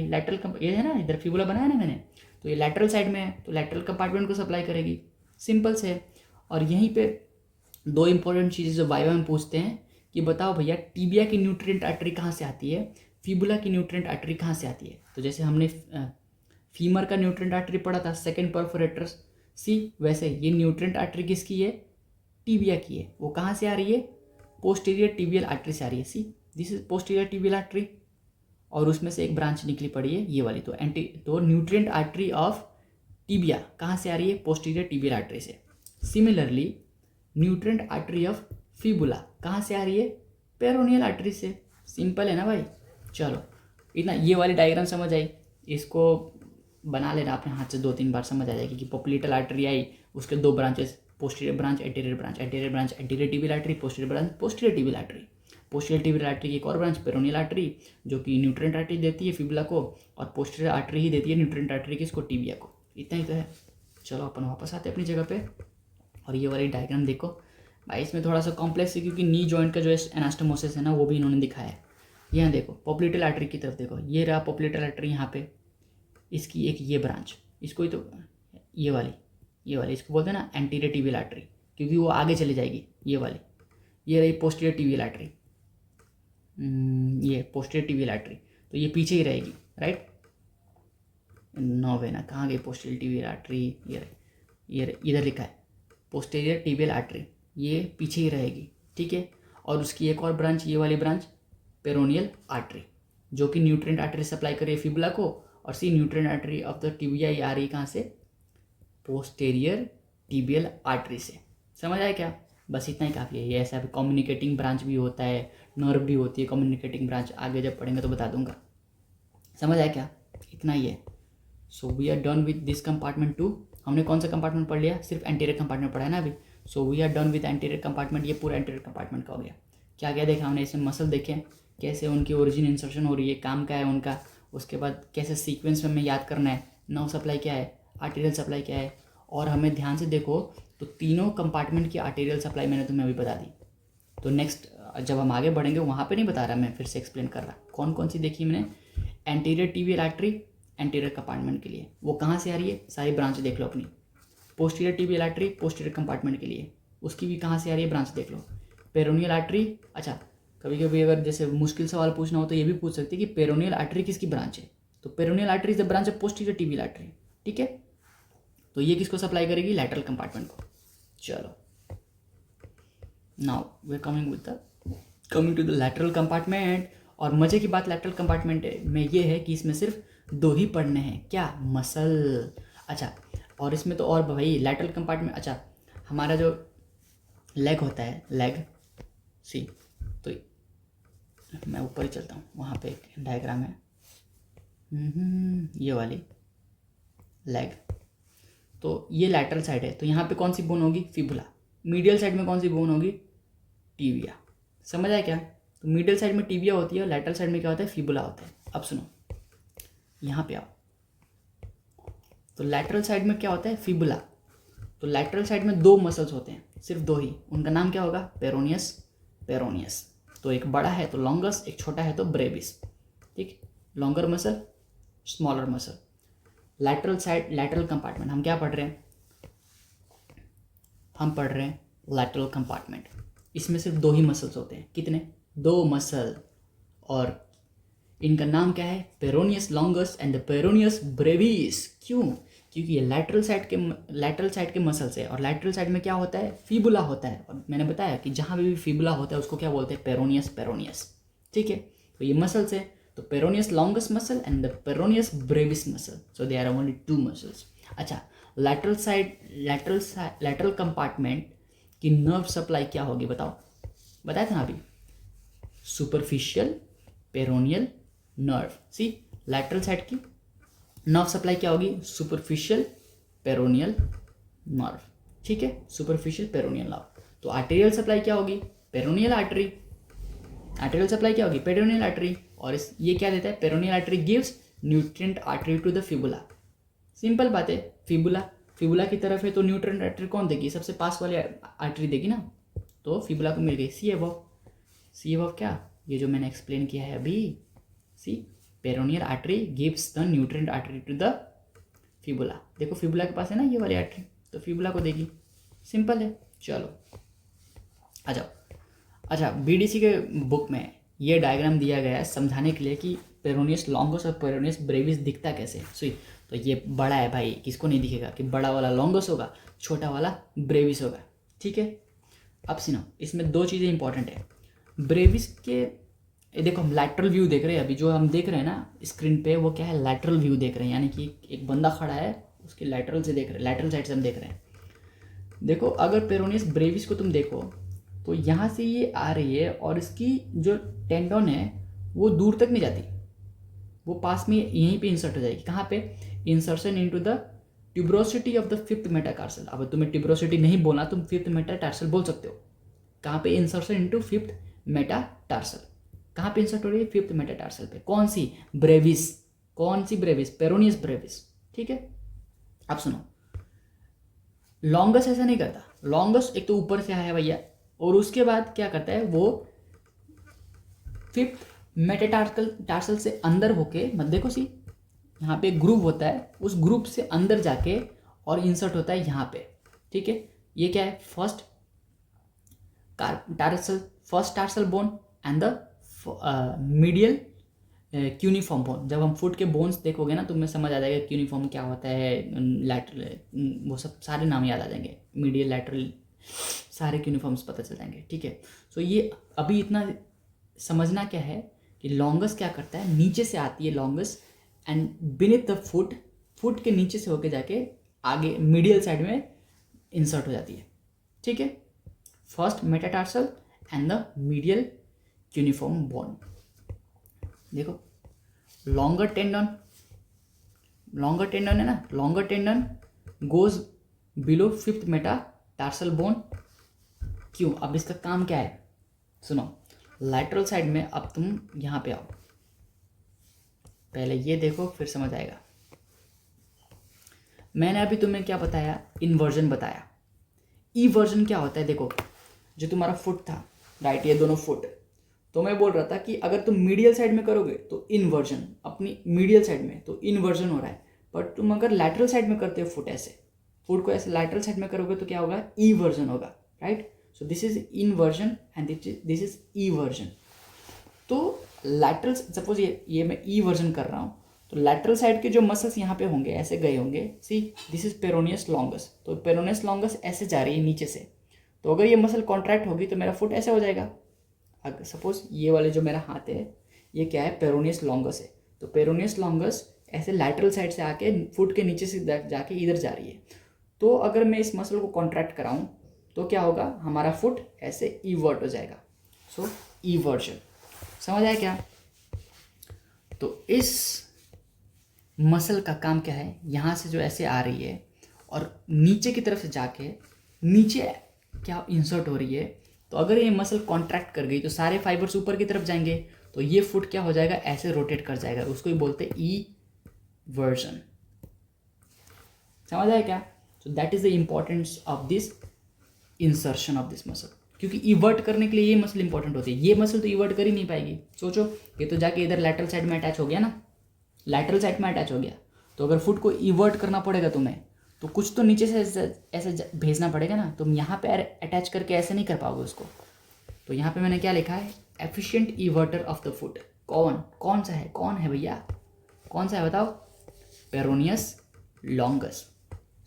ये है ना, इधर फिबुला बनाया ना मैंने, तो ये लैटरल साइड में है, तो लैटरल कंपार्टमेंट को सप्लाई करेगी, सिंपल से। और यहीं पे दो इंपॉर्टेंट चीज़ें जो वाइवा में पूछते हैं कि बताओ भैया, टिबिया की न्यूट्रिएंट आर्टरी कहाँ से आती है, फिबुला की न्यूट्रिएंट आर्टरी कहाँ से आती है। तो जैसे हमने फीमर का न्यूट्रिएंट आर्टरी पढ़ा था, सेकंड परफोरेटर्स सी, वैसे ये न्यूट्रिएंट आर्टरी किसकी है, टिबिया की है। वो कहाँ से आ रही है, पोस्टीरियर टिबियल आर्टरी से आ रही है। See, this is posterior tibial artery, और उसमें से एक ब्रांच निकली पड़ी है ये वाली। तो न्यूट्रिएंट आर्टरी ऑफ टिबिया कहाँ से आ रही है, पोस्टीरियर टिबियल आर्टरी से। Similarly nutrient artery of fibula कहाँ से आ रही है, पेरोनियल आर्टरी से। सिंपल है ना भाई। चलो, इतना, ये वाली डायग्राम समझ आई, इसको बना लेना अपने हाथ से, 2-3 बार समझ आ जाएगी कि पॉप्युलेटल आर्टरी आई, उसके दो branches, posterior branch, anterior branch, anterior branch anterior tibial artery, posterior branch posterior tibial artery, posterior tibial artery की एक और ब्रांच पेरोनियल आर्टरी, जो कि न्यूट्रिएंट आर्टरी देती है फिबुला को, और पोस्टीरियर आर्टरी ही देती है न्यूट्रिएंट आर्टरी किसको, टिबिया को। इतना ही तो है। चलो अपन वापस आते हैं अपनी जगह पे, और ये वाली डायग्राम देखो भाई, इसमें थोड़ा सा कॉम्प्लेक्स है, क्योंकि नी जॉइंट का जो एनास्टोमोसिस है ना, वो भी इन्होंने दिखाया है। यहाँ देखो, पॉप्युलेटल आर्टरी की तरफ देखो, ये रहा पॉप्युलेटल आर्टरी, यहाँ पे इसकी एक ये ब्रांच, इसको ही तो, ये वाली इसको बोलते हैं ना एंटीरियर टिबियल आर्टरी, क्योंकि वो आगे चली जाएगी, ये वाली। ये रही पोस्टीरियर टिबियल आर्टरी, ये पोस्टीरियर टिबियल आर्टरी, तो ये पीछे ही रहेगी, राइट। नोवेना कहाँ गई पोस्टीरियर टिबियल आर्टरी, ये इधर लिखा है पोस्टीरियर टिबियल आर्टरी, ये पीछे ही रहेगी, ठीक है। और उसकी एक और ब्रांच, ये वाली ब्रांच पेरोनियल आर्टरी, जो कि न्यूट्रिएंट आर्टरी सप्लाई कर रही है फिबुला को, और see nutrient artery of the tibia ये आ रही कहाँ से, पोस्टीरियर टिबियल आर्टरी से। समझ आया क्या, बस इतना ही काफ़ी है। ये ऐसा कम्युनिकेटिंग ब्रांच भी होता है, नर्व भी होती है कम्युनिकेटिंग ब्रांच, आगे जब पढ़ेंगे तो बता दूंगा। समझ आया क्या, इतना ही है। So we are done with this compartment 2। हमने कौन सा कंपार्टमेंट पढ़ लिया, सिर्फ एंटीरियर कंपार्टमेंट पढ़ा है ना अभी। So we are done with anterior compartment, ये पूरा एंटीरियर कंपार्टमेंट का हो गया। क्या क्या देखा हमने, इसमें मसल देखे कैसे उनकी ओरिजिन इंसर्शन हो रही है, काम क्या है उनका, उसके बाद कैसे सीक्वेंस में हमें याद करना है, नर्व सप्लाई क्या है, आर्टेरियल सप्लाई क्या है। और हमें ध्यान से देखो तो तीनों कंपार्टमेंट की आर्टेरियल सप्लाई मैंने तुम्हें अभी बता दी। तो नेक्स्ट जब हम आगे बढ़ेंगे वहाँ पे नहीं बता रहा, मैं फिर से एक्सप्लेन कर रहा कौन कौन सी देखी मैंने। Anterior tibial artery anterior compartment के लिए, वो कहाँ से आ रही है, सारी ब्रांच देख लो अपनी। Posterior tibial artery posterior compartment के लिए, उसकी भी कहाँ से आ रही है, ब्रांच देख लो। पेरोनियल आर्टरी, अच्छा कभी कभी अगर जैसे मुश्किल सवाल पूछना हो तो ये भी पूछ सकते हैं कि पेरोनियल आर्टरी किसकी ब्रांच है, तो peroneal artery is the branch of posterior tibial artery, ठीक है। तो ये किसको सप्लाई करेगी, लैटरल कंपार्टमेंट को। चलो, now we are coming to the lateral compartment. और मजे की बात लैटरल कंपार्टमेंट में ये है कि इसमें सिर्फ 2 ही पढ़ने हैं, क्या, मसल। अच्छा, और इसमें तो और भाई लैटरल कंपार्टमेंट, अच्छा हमारा जो लेग होता है, लेग सी, तो मैं ऊपर ही चलता हूँ, वहाँ पे एक डायग्राम है, ये वाली लेग। तो ये लैटरल साइड है, तो यहाँ पे कौन सी बोन होगी, फिबुला। मीडियल साइड में कौन सी बोन होगी, टिबिया। समझ आया क्या, तो मीडियल साइड में टिबिया होती है और लैटरल साइड में क्या होता है, फिबुला होता है। अब सुनो, यहाँ पे आओ, तो लैटरल साइड में क्या होता है, फिबुला। तो लैटरल साइड में 2 मसल्स होते हैं, सिर्फ 2 ही, उनका नाम क्या होगा, पेरोनियस, पेरोनियस। तो एक बड़ा है तो लॉन्गस, एक छोटा है तो ब्रेविस, ठीक। Longer muscle, smaller muscle. Lateral side, lateral compartment, हम क्या पढ़ रहे हैं, हम पढ़ रहे हैं लैटरल कंपार्टमेंट। इसमें सिर्फ 2 ही मसल्स होते हैं, कितने, 2 मसल। और इनका नाम क्या है, peroneus longus and the peroneus Brevis. क्यों? क्योंकि ये लैटरल साइड के मसल्स है, और लैटरल साइड में क्या होता है, फीबुला होता है, और मैंने बताया कि जहाँ भी फीबुला होता है उसको क्या बोलते हैं, पेरोनियस। ठीक है, तो ये मसल्स है, तो peroneus longus muscle and the peroneus brevis muscle, so they are only 2 muscles. अच्छा, लैटरल कंपार्टमेंट की नर्व सप्लाई क्या होगी बताओ, बताया था ना अभी, superficial peroneal nerve. See, lateral side की नर्व सप्लाई क्या होगी, सुपरफिशियल पेरोनियल नर्व। ठीक है, सुपरफिशियल पेरोनियल नर्व। तो आर्टेरियल सप्लाई क्या होगी, पेरोनियल आर्टरी। आर्टेरियल सप्लाई क्या होगी, पेरोनियल आर्टरी। और ये क्या देता है, peroneal artery gives nutrient artery to the fibula. Simple बात है, फिबुला की तरफ है तो न्यूट्रिएंट आर्टरी कौन देगी, सबसे पास वाली आर्टरी देगी ना, तो फिबुला को मिल गई सी एबव क्या, ये जो मैंने एक्सप्लेन किया है अभी, see peroneal artery gives the nutrient artery to the fibula. देखो फिबुला के पास है ना ये वाली आर्टरी, तो फिबुला को देगी, सिंपल है। चलो आ जाओ। अच्छा, बीडीसी के बुक में ये डायग्राम दिया गया है समझाने के लिए कि पेरोनियस लॉन्गस और पेरोनियस ब्रेविस दिखता कैसे। सही, तो ये बड़ा है भाई, किसको नहीं दिखेगा कि बड़ा वाला लॉन्गस होगा, छोटा वाला ब्रेविस होगा। ठीक है, अब सुनो, इसमें 2 चीज़ें इंपॉर्टेंट है। ब्रेविस के, ये देखो हम लैटरल व्यू देख रहे हैं अभी, जो हम देख रहे हैं ना स्क्रीन पे, वो क्या है, लैटरल व्यू देख रहे हैं, यानी कि एक बंदा खड़ा है उसके लैटरल से देख रहे हैं, लैटरल साइड से हम देख रहे हैं। देखो अगर पेरोनियस ब्रेविस को तुम देखो तो यहाँ से ये आ रही है, और इसकी जो टेंडन है वो दूर तक नहीं जाती, वो पास में यहीं पे इंसर्ट हो जाएगी। कहाँ पे, insertion into the tuberosity of the 5th metatarsal. अब तुम्हें ट्यूब्रोसिटी नहीं बोलना, तुम 5th मेटाटार्सल बोल सकते हो। कहाँ पे, इंसर्शन इनटू 5th मेटाटार्सल। कहाँ पे इंसर्ट हो रही है, 5th मेटाटार्सल पे। कौन सी, ब्रेविस। कौन सी ब्रेविस, पेरोनियस ब्रेविस। ठीक है, अब सुनो, लॉन्गस ऐसा नहीं करता। लॉन्गस एक तो ऊपर से आया भैया, और उसके बाद क्या करता है, वो 5th मेटाटार्सल से अंदर होके, मत देखो सी, यहाँ पे ग्रूव होता है, उस ग्रुप से अंदर जाके और इंसर्ट होता है यहाँ पे। ठीक है, ये क्या है, first tarsal bone and the medial cuneiform bone. जब हम फुट के बोन्स देखोगे ना, तुम्हें समझ आ जाएगा क्यूनिफॉर्म क्या होता है, लैटरल, वो सब सारे नाम याद आ जाएंगे, मीडियल लैटरल सारे क्यूनिफॉर्म्स पता चल जाएंगे। ठीक है, सो ये अभी इतना समझना क्या है कि लॉन्गस क्या करता है, नीचे से आती है longus and beneath the foot के नीचे से होके जाके आगे मीडियल साइड में इंसर्ट हो जाती है। ठीक है, first metatarsal and the medial cuneiform bone. देखो लॉन्गर टेंडन है ना, longer tendon goes below 5th metatarsal bone. क्यों, अब इसका काम क्या है, सुनो, लैटरल साइड में, अब तुम यहाँ पे आओ, पहले ये देखो फिर समझ आएगा। मैंने अभी तुम्हें क्या बताया, इन्वर्जन बताया। इवर्जन क्या होता है, देखो जो तुम्हारा फुट था, राइट, ये दोनों फुट, तो मैं बोल रहा था कि अगर तुम मीडियल साइड में करोगे तो इन्वर्जन, अपनी मीडियल साइड में तो इन्वर्जन हो रहा है, बट तुम अगर लैटरल साइड में करते हो फुट को ऐसे लैटरल साइड में करोगे तो क्या होगा, इवर्जन होगा, right. So this is inversion and this is eversion. तो लैटरल, सपोज ये मैं इवर्जन कर रहा हूँ, तो लैटरल साइड के जो मसल्स यहाँ पे होंगे, ऐसे गए होंगे, सी दिस इज पेरोनियस लॉन्गस, तो पेरोनियस लॉन्गस ऐसे जा रही है नीचे से, तो अगर ये मसल कॉन्ट्रैक्ट होगी तो मेरा फुट ऐसे हो जाएगा। अगर सपोज ये वाले जो मेरा हाथ है ये क्या है, पेरोनियस लॉन्गस है, तो पेरोनियस लॉन्गस ऐसे लैटरल साइड से आके फुट के नीचे से जाके इधर जा रही है, तो अगर मैं इस मसल को कॉन्ट्रैक्ट कराऊँ तो क्या होगा, हमारा फुट ऐसे इवर्ट हो जाएगा। सो इवर्जन, समझ आया क्या। तो इस मसल का काम क्या है, यहाँ से जो ऐसे आ रही है और नीचे की तरफ से जाके नीचे क्या इंसर्ट हो रही है, तो अगर ये मसल कॉन्ट्रैक्ट कर गई तो सारे फाइबर्स ऊपर की तरफ जाएंगे, तो ये फुट क्या हो जाएगा, ऐसे रोटेट कर जाएगा, उसको ही बोलते हैं इवर्जन। समझ आया क्या। So that is the importance of this insertion of this muscle, क्योंकि इवर्ट करने के लिए ये मसल इंपॉर्टेंट होती है, ये मसल तो इवर्ट कर ही नहीं पाएगी। सोचो ये तो जाके इधर लैटरल साइड में अटैच हो गया ना, लैटरल साइड में अटैच हो गया, तो अगर फुट को इवर्ट करना पड़ेगा तुम्हें, तो कुछ तो नीचे से ऐसे भेजना पड़ेगा ना, तुम यहाँ पे अटैच करके ऐसे नहीं कर पाओगे उसको। तो यहाँ पे मैंने क्या लिखा है, efficient evertor of the foot, कौन सा है, कौन है भैया, कौन सा है बताओ? Peroneus longus.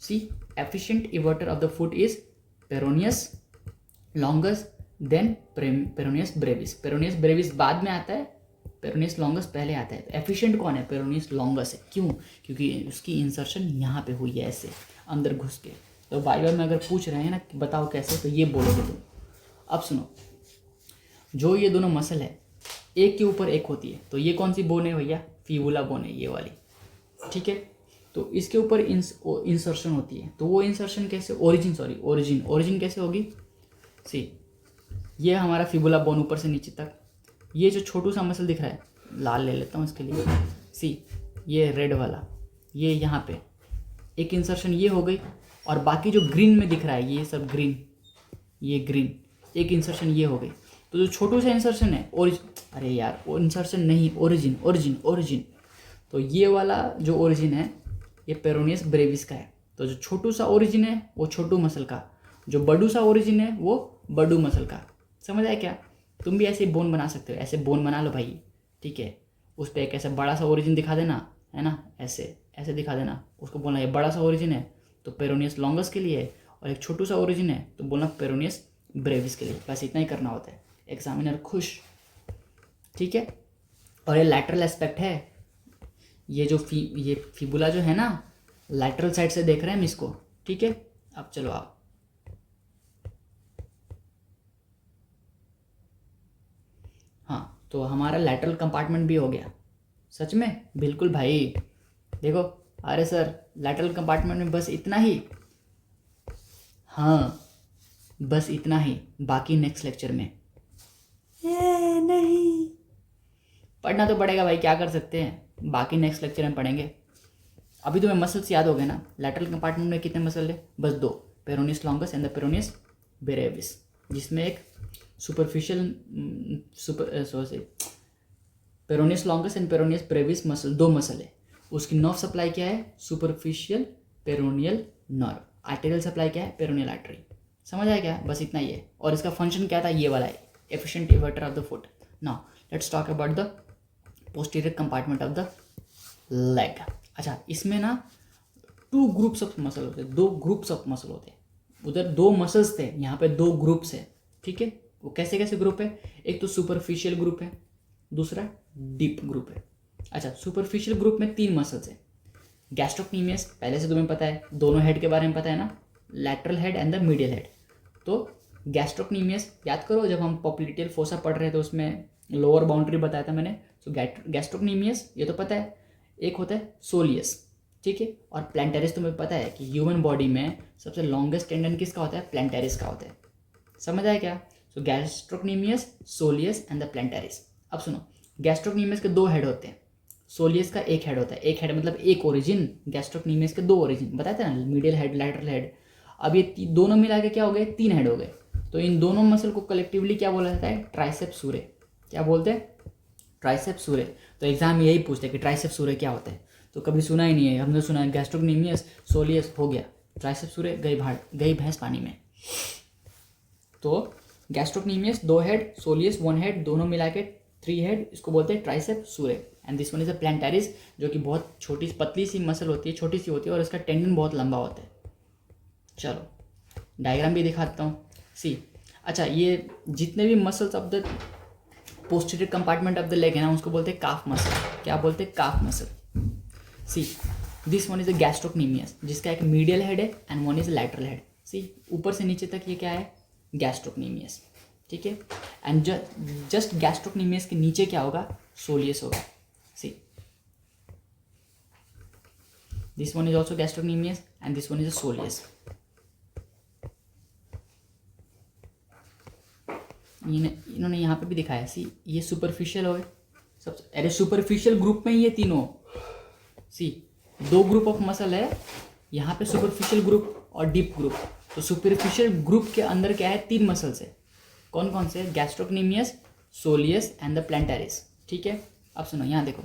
See efficient evertor of the foot is peroneus longus then peroneus brevis. Peroneus brevis बाद में आता है, पेरोनियस लॉन्गस पहले आता है। एफिशिएंट कौन है? पेरोनियस लॉन्गस है। क्यों? क्योंकि उसकी इंसर्शन यहाँ पे हुई है, ऐसे अंदर घुस के। तो वाइवा में अगर पूछ रहे हैं ना कि बताओ कैसे, तो ये बोलोगे तुम। अब सुनो, जो ये दोनों मसल है एक के ऊपर एक होती है, तो ये कौन सी बोन है भैया? फीबुला बोन है ये वाली, ठीक है। तो इसके ऊपर इंसर्शन होती है, तो वो इंसर्शन कैसे? ओरिजिन कैसे होगी? सी ये हमारा फिबुला बोन ऊपर से नीचे तक, ये जो छोटू सा मसल दिख रहा है, लाल ले लेता हूँ इसके लिए। सी ये रेड वाला, ये यहाँ पे एक इंसर्शन ये हो गई, और बाकी जो ग्रीन में दिख रहा है ये सब ग्रीन, ये ग्रीन एक इंसर्शन ये हो गई। तो जो छोटू सा इंसर्शन है अरे यार वो इंसर्शन नहीं, ओरिजिन। तो ये वाला जो ओरिजिन है ये पेरोनियस ब्रेविस का है। तो जो छोटू सा ओरिजिन है वो छोटू मसल का, जो बड़ू सा ओरिजिन है वो बड़ू मसल का। समझ आया क्या? तुम भी ऐसे बोन बना सकते हो, ऐसे बोन बना लो भाई, ठीक है। उस पर एक ऐसा बड़ा सा ओरिजिन दिखा देना, है ना, ऐसे दिखा देना, उसको बोलना ये बड़ा सा ओरिजिन है तो पेरोनियस लॉन्गस के लिए है, और एक छोटू सा ओरिजिन है तो बोलना पेरोनियस ब्रेविस के लिए। बस इतना ही करना होता है, एग्जामिनर खुश, ठीक है। और ये लैटरल एस्पेक्ट है, ये जो ये फिबुला जो है ना, लैटरल साइड से देख रहे हैं हम इसको, ठीक है। अब चलो आप, हाँ, तो हमारा लैटरल कंपार्टमेंट भी हो गया। सच में? बिल्कुल भाई। देखो, अरे सर लैटरल कंपार्टमेंट में बस इतना ही? हाँ बस इतना ही, बाकी नेक्स्ट लेक्चर में। नहीं पढ़ना तो पड़ेगा भाई, क्या कर सकते हैं, बाकी नेक्स्ट लेक्चर में पढ़ेंगे। अभी तुम्हें मसल्स याद हो गए ना? लैटरल कंपार्टमेंट में कितने मसल है? बस दो, peroneus longus and the peroneus Brevis, जिसमें एक peroneus longus and peroneus brevis muscle, दो मसल है। उसकी नर्व सप्लाई क्या है? Superficial peroneal nerve. Arterial supply क्या है? Peroneal artery. समझ आया क्या? बस इतना ही है। और इसका फंक्शन क्या था? ये वाला है, efficient evertor of the foot. Now let's talk about the posterior compartment of the leg. अच्छा, इसमें ना टू ग्रुप्स ऑफ मसल होते हैं, दो ग्रुप्स ऑफ मसल होते हैं। उधर दो मसल्स थे, यहाँ पे दो ग्रुप्स है, ठीक है। वो कैसे कैसे ग्रुप है? एक तो सुपरफिशियल ग्रुप है, दूसरा डीप ग्रुप है। अच्छा, सुपरफिशियल ग्रुप में तीन मसल्स है। गैस्ट्रोक्नीमियस पहले से तुम्हें पता है, दोनों हेड के बारे में पता है ना, lateral head and the medial head. तो गैस्ट्रोक्नीमियस याद करो, जब हम पॉप्लिटियल फोसा पढ़ रहे थे उसमें लोअर बाउंड्री बताया था मैंने। तो गैस्ट्रोक्नीमियस ये तो पता है। एक होता है सोलियस, ठीक है। और प्लैंटेरिस तुम्हें पता है कि ह्यूमन बॉडी में सबसे लॉन्गेस्ट टेंडन किसका होता है? प्लैंटेरिस का होता है। समझ आया क्या? सो गैस्ट्रोक्नीमियस, सोलियस एंड द प्लैंटेरिस। अब सुनो, गैस्ट्रोक्नीमियस के दो हेड होते हैं, सोलियस का एक हेड होता है। एक हेड मतलब एक ओरिजिन, गैस्ट्रोक्नीमियस के दो ओरिजिन बताते हैं ना, मीडियल हेड, लैटरल हेड। अब ये दोनों मिला के क्या हो गए? तीन हेड हो गए। तो इन दोनों मसल को कलेक्टिवली क्या बोला जाता है? ट्राइसेप्स सूरे। क्या बोलते हैं? ट्राइसेप्स सूरे। तो एग्जाम में यही पूछते हैं कि ट्राइसेप्स सूरे क्या होता है, तो कभी सुना ही नहीं है। हमने सुना है गैस्ट्रोक्नीमियस, सोलियस हो गया, ट्राइसेप्स सूरे गई भैंस पानी में। तो गैस्ट्रोक्नीमियस दो हेड, सोलियस वन हेड, दोनों मिला के थ्री हेड, इसको बोलते हैं triceps surae. And this one is a plantaris, जो कि बहुत छोटी पतली सी मसल होती है, छोटी सी होती है, और इसका टेंडन बहुत लंबा होता है। चलो डायग्राम भी दिखाता हूँ, सी। अच्छा, ये जितने भी muscles of the posterior compartment of the leg है ना, उसको बोलते हैं काफ मसल। क्या बोलते हैं? Calf muscle. See this one is a gastrocnemius, जिसका एक मीडियल हेड है and one is lateral head. See ऊपर से नीचे तक ये क्या है? गैस्ट्रोक्नीमियस, ठीक है। एंड जस्ट गैस्ट्रोक्नीमियस के नीचे क्या होगा? सोलियस होगा। सी this one is also gastrocnemius and this one is a soleus. इन्होंने यहाँ पे भी दिखाया, सी ये सुपरफिशियल हो गए सब। अरे सुपरफिशियल ग्रुप में ये तीनों, सी दो ग्रुप ऑफ मसल है यहाँ पे, सुपरफिशियल ग्रुप और डीप ग्रुप। तो सुपरफिशियल ग्रुप के अंदर क्या है? तीन मसल्स है। कौन कौन से? गैस्ट्रोक्नीमियस, सोलियस एंड द प्लैंटेरिस, ठीक है। अब सुनो, यहाँ देखो,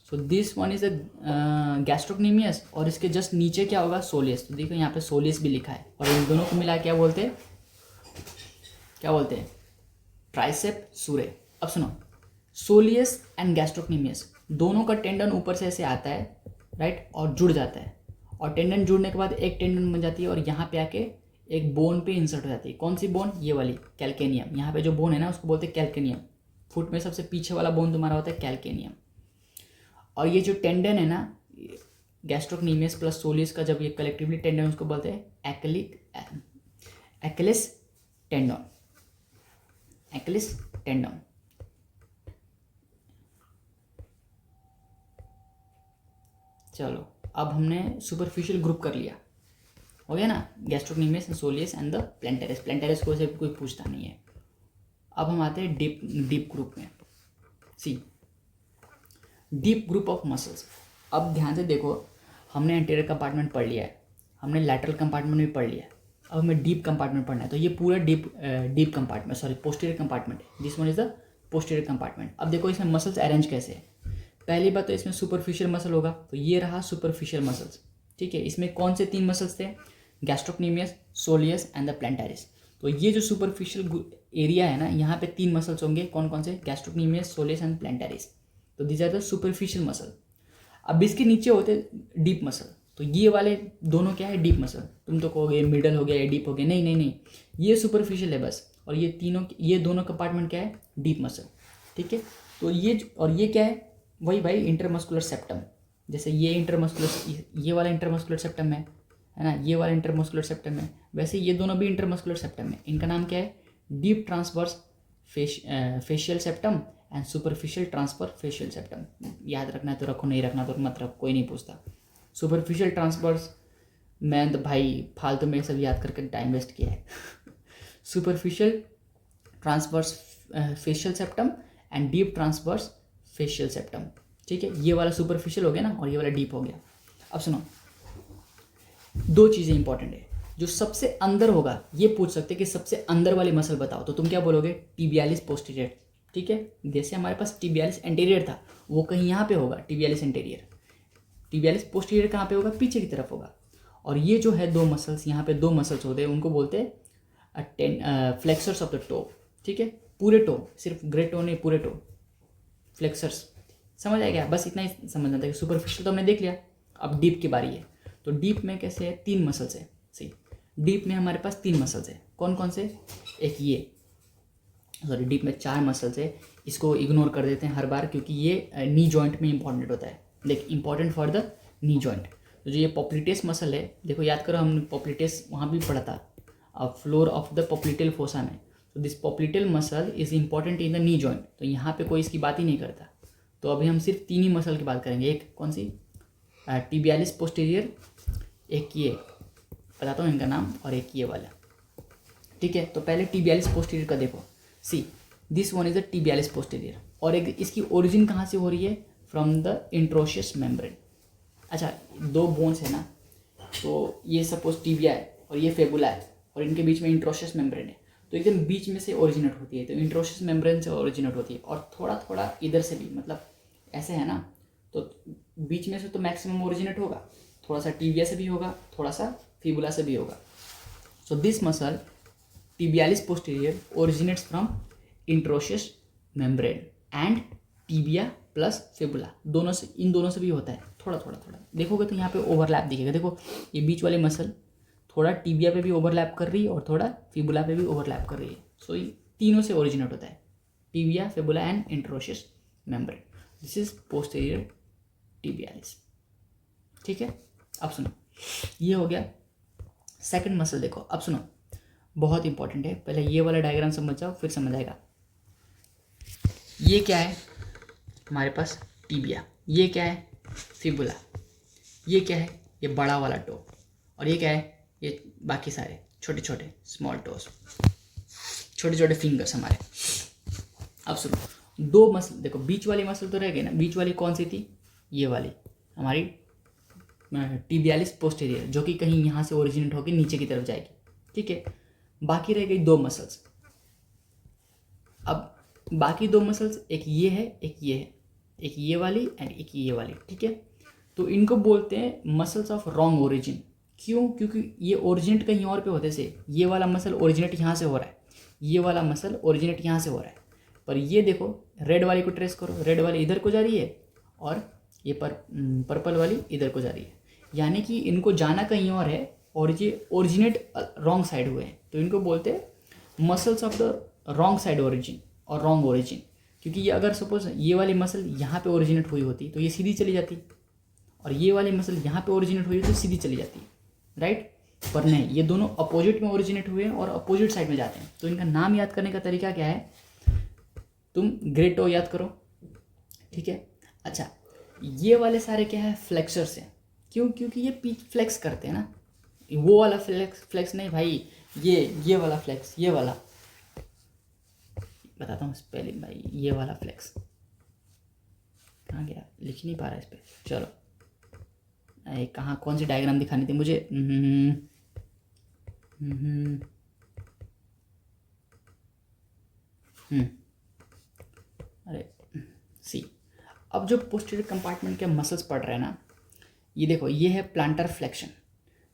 सो this one is a gastrocnemius, और इसके जस्ट नीचे क्या होगा? सोलियस। तो देखो यहाँ पे सोलियस भी लिखा है, और इन दोनों को मिला क्या बोलते हैं? क्या बोलते हैं? ट्राइसेप सूरे। अब सुनो, सोलियस एंड गैस्ट्रोक्नीमियस दोनों का टेंडन ऊपर से ऐसे आता है, राइट, और जुड़ जाता है, और टेंडन जुड़ने के बाद एक टेंडन बन जाती है और यहाँ पे आके एक बोन पे इंसर्ट हो जाती है। कौन सी बोन? ये वाली कैल्केनियम। यहाँ पे जो बोन है ना उसको बोलते हैं कैल्केनियम। फुट में सबसे पीछे वाला बोन तुम्हारा होता है कैल्केनियम। और ये जो टेंडन है ना गैस्ट्रोक्नीमियस प्लस सोलियस का, जब ये कलेक्टिवली टेंडन, उसको बोलते हैं एक्लिस टेंडन। Achilles tendon. चलो अब हमने सुपरफिशियल ग्रुप कर लिया, हो गया ना, गैस्ट्रोक्नीमियस, सोलियस एंड द प्लैंटेरिस। प्लैंटेरिस को से कोई पूछता नहीं है। अब हम आते हैं डीप ग्रुप में। सी डीप ग्रुप ऑफ मसल्स। अब ध्यान से देखो, हमने एंटीरियर कंपार्टमेंट पढ़ लिया है, हमने लैटरल कंपार्टमेंट भी पढ़ लिया है, अब हमें डीप कंपार्टमेंट पढ़ना है। तो ये पूरा deep compartment, sorry posterior compartment है। This one is the posterior compartment. अब देखो इसमें मसल्स अरेंज कैसे है। पहली बात तो इसमें सुपरफिशियल मसल होगा, तो ये रहा सुपरफिशियल मसल्स, ठीक है। इसमें कौन से 3 मसल्स थे? Gastrocnemius, soleus and the plantaris. तो ये जो सुपरफिशियल एरिया है ना, यहाँ पे 3 मसल्स होंगे। कौन कौन से? Gastrocnemius, soleus and plantaris. तो these are the superficial muscle. अब इसके नीचे होते डीप मसल। तो ये वाले दोनों क्या है? Deep muscle. तुम तो कहोगे मिडल हो गया या डीप हो गया, नहीं नहीं नहीं, ये सुपरफिशियल है बस। और ये दोनों कंपार्टमेंट क्या है? डीप मसल, ठीक है। तो ये क्या है? वही भाई इंटरमस्कुलर सेप्टम। जैसे ये वाला इंटरमस्कुलर सेप्टम है ना, ये वाला इंटरमस्कुलर सेप्टम है, वैसे ये दोनों भी इंटरमस्कुलर सेप्टम है। इनका नाम क्या है? Deep transverse facial septum and superficial transfer facial septum. याद रखना है तो रखो, नहीं रखना तो मत रखो, कोई नहीं पूछता। सुपरफिशियल ट्रांसवर्स, मैं तो भाई फालतू में सब याद करके टाइम वेस्ट किया है। Superficial transverse facial septum and deep transverse facial septum, ठीक है। ये वाला सुपरफिशियल हो गया ना, और ये वाला डीप हो गया। अब सुनो, 2 चीज़ें इंपॉर्टेंट है। जो सबसे अंदर होगा, ये पूछ सकते हैं कि सबसे अंदर वाली मसल बताओ, तो तुम क्या बोलोगे? टिबियालिस पोस्टीरियर, ठीक है। जैसे हमारे पास टिबियालिस एंटीरियर था, वो कहीं यहाँ पे होगा, टिबियालिस एंटीरियर। टिबियालिस पोस्टीरियर कहाँ पे होगा? पीछे की तरफ होगा। और ये जो है 2 मसल्स, यहाँ पे 2 मसल्स होते हैं, उनको बोलते हैं फ्लेक्सर्स ऑफ द टो, ठीक है। पूरे टो, सिर्फ ग्रे टो नहीं, पूरे टो, फ्लेक्सर्स। समझ आएगा? बस इतना ही समझना था कि सुपरफिशियल तो हमने देख लिया, अब डीप की बारी है। तो डीप में कैसे है? 3 मसल्स है। सही, डीप में हमारे पास 3 मसल्स है। कौन कौन से? एक ये, सॉरी डीप में 4 मसल्स है। इसको इग्नोर कर देते हैं हर बार, क्योंकि ये नी जॉइंट में इंपॉर्टेंट होता है। देख, important for the knee joint. तो जो ये पोप्लिटेस मसल है, देखो याद करो, हमने पोप्लिटेस वहाँ भी पढ़ा था, floor of the popliteal fossa में। तो this popliteal muscle is important in the knee joint. तो यहाँ पे कोई इसकी बात ही नहीं करता। तो अभी हम सिर्फ 3 ही मसल की बात करेंगे। एक कौन सी? टिबियालिस पोस्टीरियर, एक ये बताता हूँ इनका नाम, और एक ये वाला, ठीक है। तो पहले टिबियालिस पोस्टीरियर का देखो। See this one is the tibialis posterior. और एक इसकी ओरिजिन कहाँ से हो रही है? From the interosseous membrane. अच्छा, 2 बोन्स है ना, तो ये सपोज टिबिया है और ये फेबुला है, और इनके बीच में इंट्रोशियस मेम्ब्रेन है। तो एकदम बीच में से ओरिजिनेट होती है, तो इंट्रोशियस मेम्ब्रेन से ओरिजिनेट होती है। और थोड़ा थोड़ा इधर से भी, मतलब ऐसे है ना, तो बीच में से तो मैक्सिमम ओरिजिनेट होगा, थोड़ा सा टिबिया से भी होगा, थोड़ा सा फिबुला से भी होगा। So this muscle tibialis posterior originates from interosseous membrane and tibia plus fibula, दोनों से, इन दोनों से भी होता है थोड़ा थोड़ा थोड़ा। देखोगे तो यहाँ पे ओवरलैप दिखेगा। देखो ये बीच वाली मसल थोड़ा टिबिया पे भी ओवरलैप कर रही है और थोड़ा फिबुला पे भी ओवरलैप कर रही है। सो ये तीनों से ओरिजिनेट होता है, tibia, fibula and interosseous membrane. This is posterior tibialis, ठीक है। अब सुनो, ये हो गया सेकंड मसल। देखो अब सुनो, बहुत इंपॉर्टेंट है। पहले ये वाला डायग्राम समझ जाओ, फिर समझ आएगा। ये क्या है हमारे पास? टिबिया। ये क्या है? फिबुला। ये क्या है? ये बड़ा वाला टो। और ये क्या है? ये बाकी सारे छोटे छोटे स्मॉल टोस, छोटे छोटे फिंगर्स हमारे। अब सुनो, 2 मसल देखो, बीच वाली मसल तो रह गई ना। बीच वाली कौन सी थी? ये वाली हमारी टिबियालिस पोस्टीरियर, जो कि कहीं यहाँ से ओरिजिनेट होकर नीचे की तरफ जाएगी, ठीक है। बाकी रह गई 2 मसल्स। अब बाकी 2 मसल्स, एक ये है, एक ये है, एक ये वाली एंड एक ये वाली, ठीक है। तो इनको बोलते हैं मसल्स ऑफ रॉन्ग ओरिजिन। क्यों? क्योंकि ये ओरिजिनेट कहीं और पे होते से। ये वाला मसल ओरिजिनेट यहाँ से हो रहा है, ये वाला मसल ओरिजिनेट यहाँ से हो रहा है, पर ये देखो रेड वाली को ट्रेस करो, रेड वाली इधर को जा रही है और ये पर्पल वाली इधर को जा रही है, यानी कि इनको जाना कहीं और है और ये ओरिजिनेट रॉन्ग साइड हुए हैं। तो इनको बोलते हैं muscles of the wrong side origin और रॉन्ग ओरिजिन। क्योंकि ये अगर सपोज ये वाली मसल यहाँ पे ओरिजिनेट हुई होती तो ये सीधी चली जाती, और ये वाली मसल यहाँ पे ओरिजिनेट हुई तो सीधी चली जाती, राइट। पर नहीं, ये दोनों अपोजिट में ओरिजिनेट हुए हैं और अपोजिट साइड में जाते हैं। तो इनका नाम याद करने का तरीका क्या है, तुम ग्रेट टो याद करो, ठीक है। अच्छा, ये वाले सारे क्या है, फ्लेक्सर्स हैं। क्यों? क्योंकि ये पीक फ्लेक्स करते हैं ना, वो वाला फ्लेक्स नहीं भाई, ये वाला फ्लेक्स, ये वाला बताता हूँ स्पेलिंग भाई, ये वाला फ्लेक्स कहाँ गया, लिख ही नहीं पा रहा इस पर। चलो कहाँ, कौन सी डायग्राम दिखानी थी मुझे, अरे सी। अब जो पोस्टीरियर कंपार्टमेंट के मसल्स पढ़ रहे हैं ना, ये देखो ये है प्लांटर फ्लेक्शन।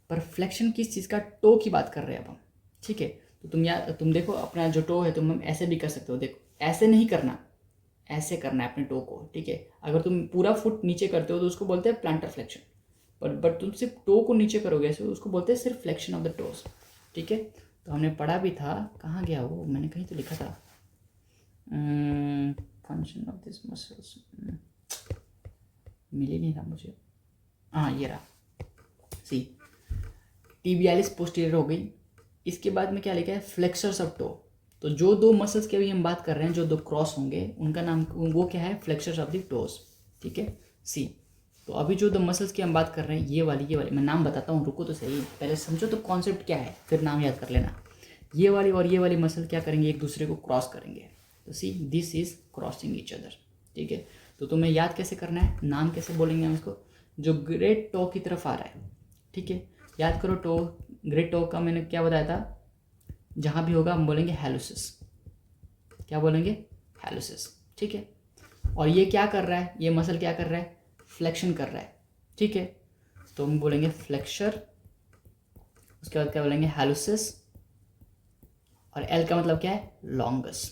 पर फ्लेक्शन किस चीज़ का, टो की बात कर रहे हैं अब हम, ठीक है। तो तुम देखो अपना जो टो है, तुम ऐसे भी कर सकते हो, देखो ऐसे नहीं करना, ऐसे करना है अपने टो को, ठीक है। अगर तुम पूरा फुट नीचे करते हो तो उसको बोलते हैं प्लांटर फ्लेक्शन। बट तुम सिर्फ टो को नीचे करोगे ऐसे, उसको बोलते हैं सिर्फ फ्लेक्शन ऑफ द टोज, ठीक है। तो हमने पढ़ा भी था, कहाँ गया वो, मैंने कहीं तो लिखा था, फंक्शन ऑफ दिस मसल्स, मिल ही नहीं रहा मुझे, हाँ ये रहा, सी टिबियालिस पोस्टीरियर हो गई। इसके बाद में क्या लिखा है, फ्लेक्सर्स ऑफ टो। तो जो दो मसल्स की अभी हम बात कर रहे हैं, जो दो क्रॉस होंगे, उनका नाम वो क्या है, फ्लेक्सर्स ऑफ द टोज, ठीक है, सी। तो अभी जो दो मसल्स की हम बात कर रहे हैं, ये वाली मैं नाम बताता हूँ, रुको तो सही, पहले समझो तो कॉन्सेप्ट क्या है, फिर नाम याद कर लेना। ये वाली और ये वाली मसल क्या करेंगे, एक दूसरे को क्रॉस करेंगे। तो सी this is crossing each other, ठीक है। तो तुम्हें याद कैसे करना है, नाम कैसे बोलेंगे हम इसको, जो ग्रेट टो की तरफ आ रहा है, ठीक है। याद करो टो, ग्रेट टो का मैंने क्या बताया था, जहाँ भी होगा हम बोलेंगे हेलुसिस, क्या बोलेंगे, हेलुसिस, ठीक है। और ये क्या कर रहा है, ये मसल क्या कर रहा है, फ्लेक्शन कर रहा है, ठीक है। तो हम बोलेंगे फ्लेक्सर, उसके बाद क्या बोलेंगे, हेलुसिस, और एल का मतलब क्या है, लॉन्गस।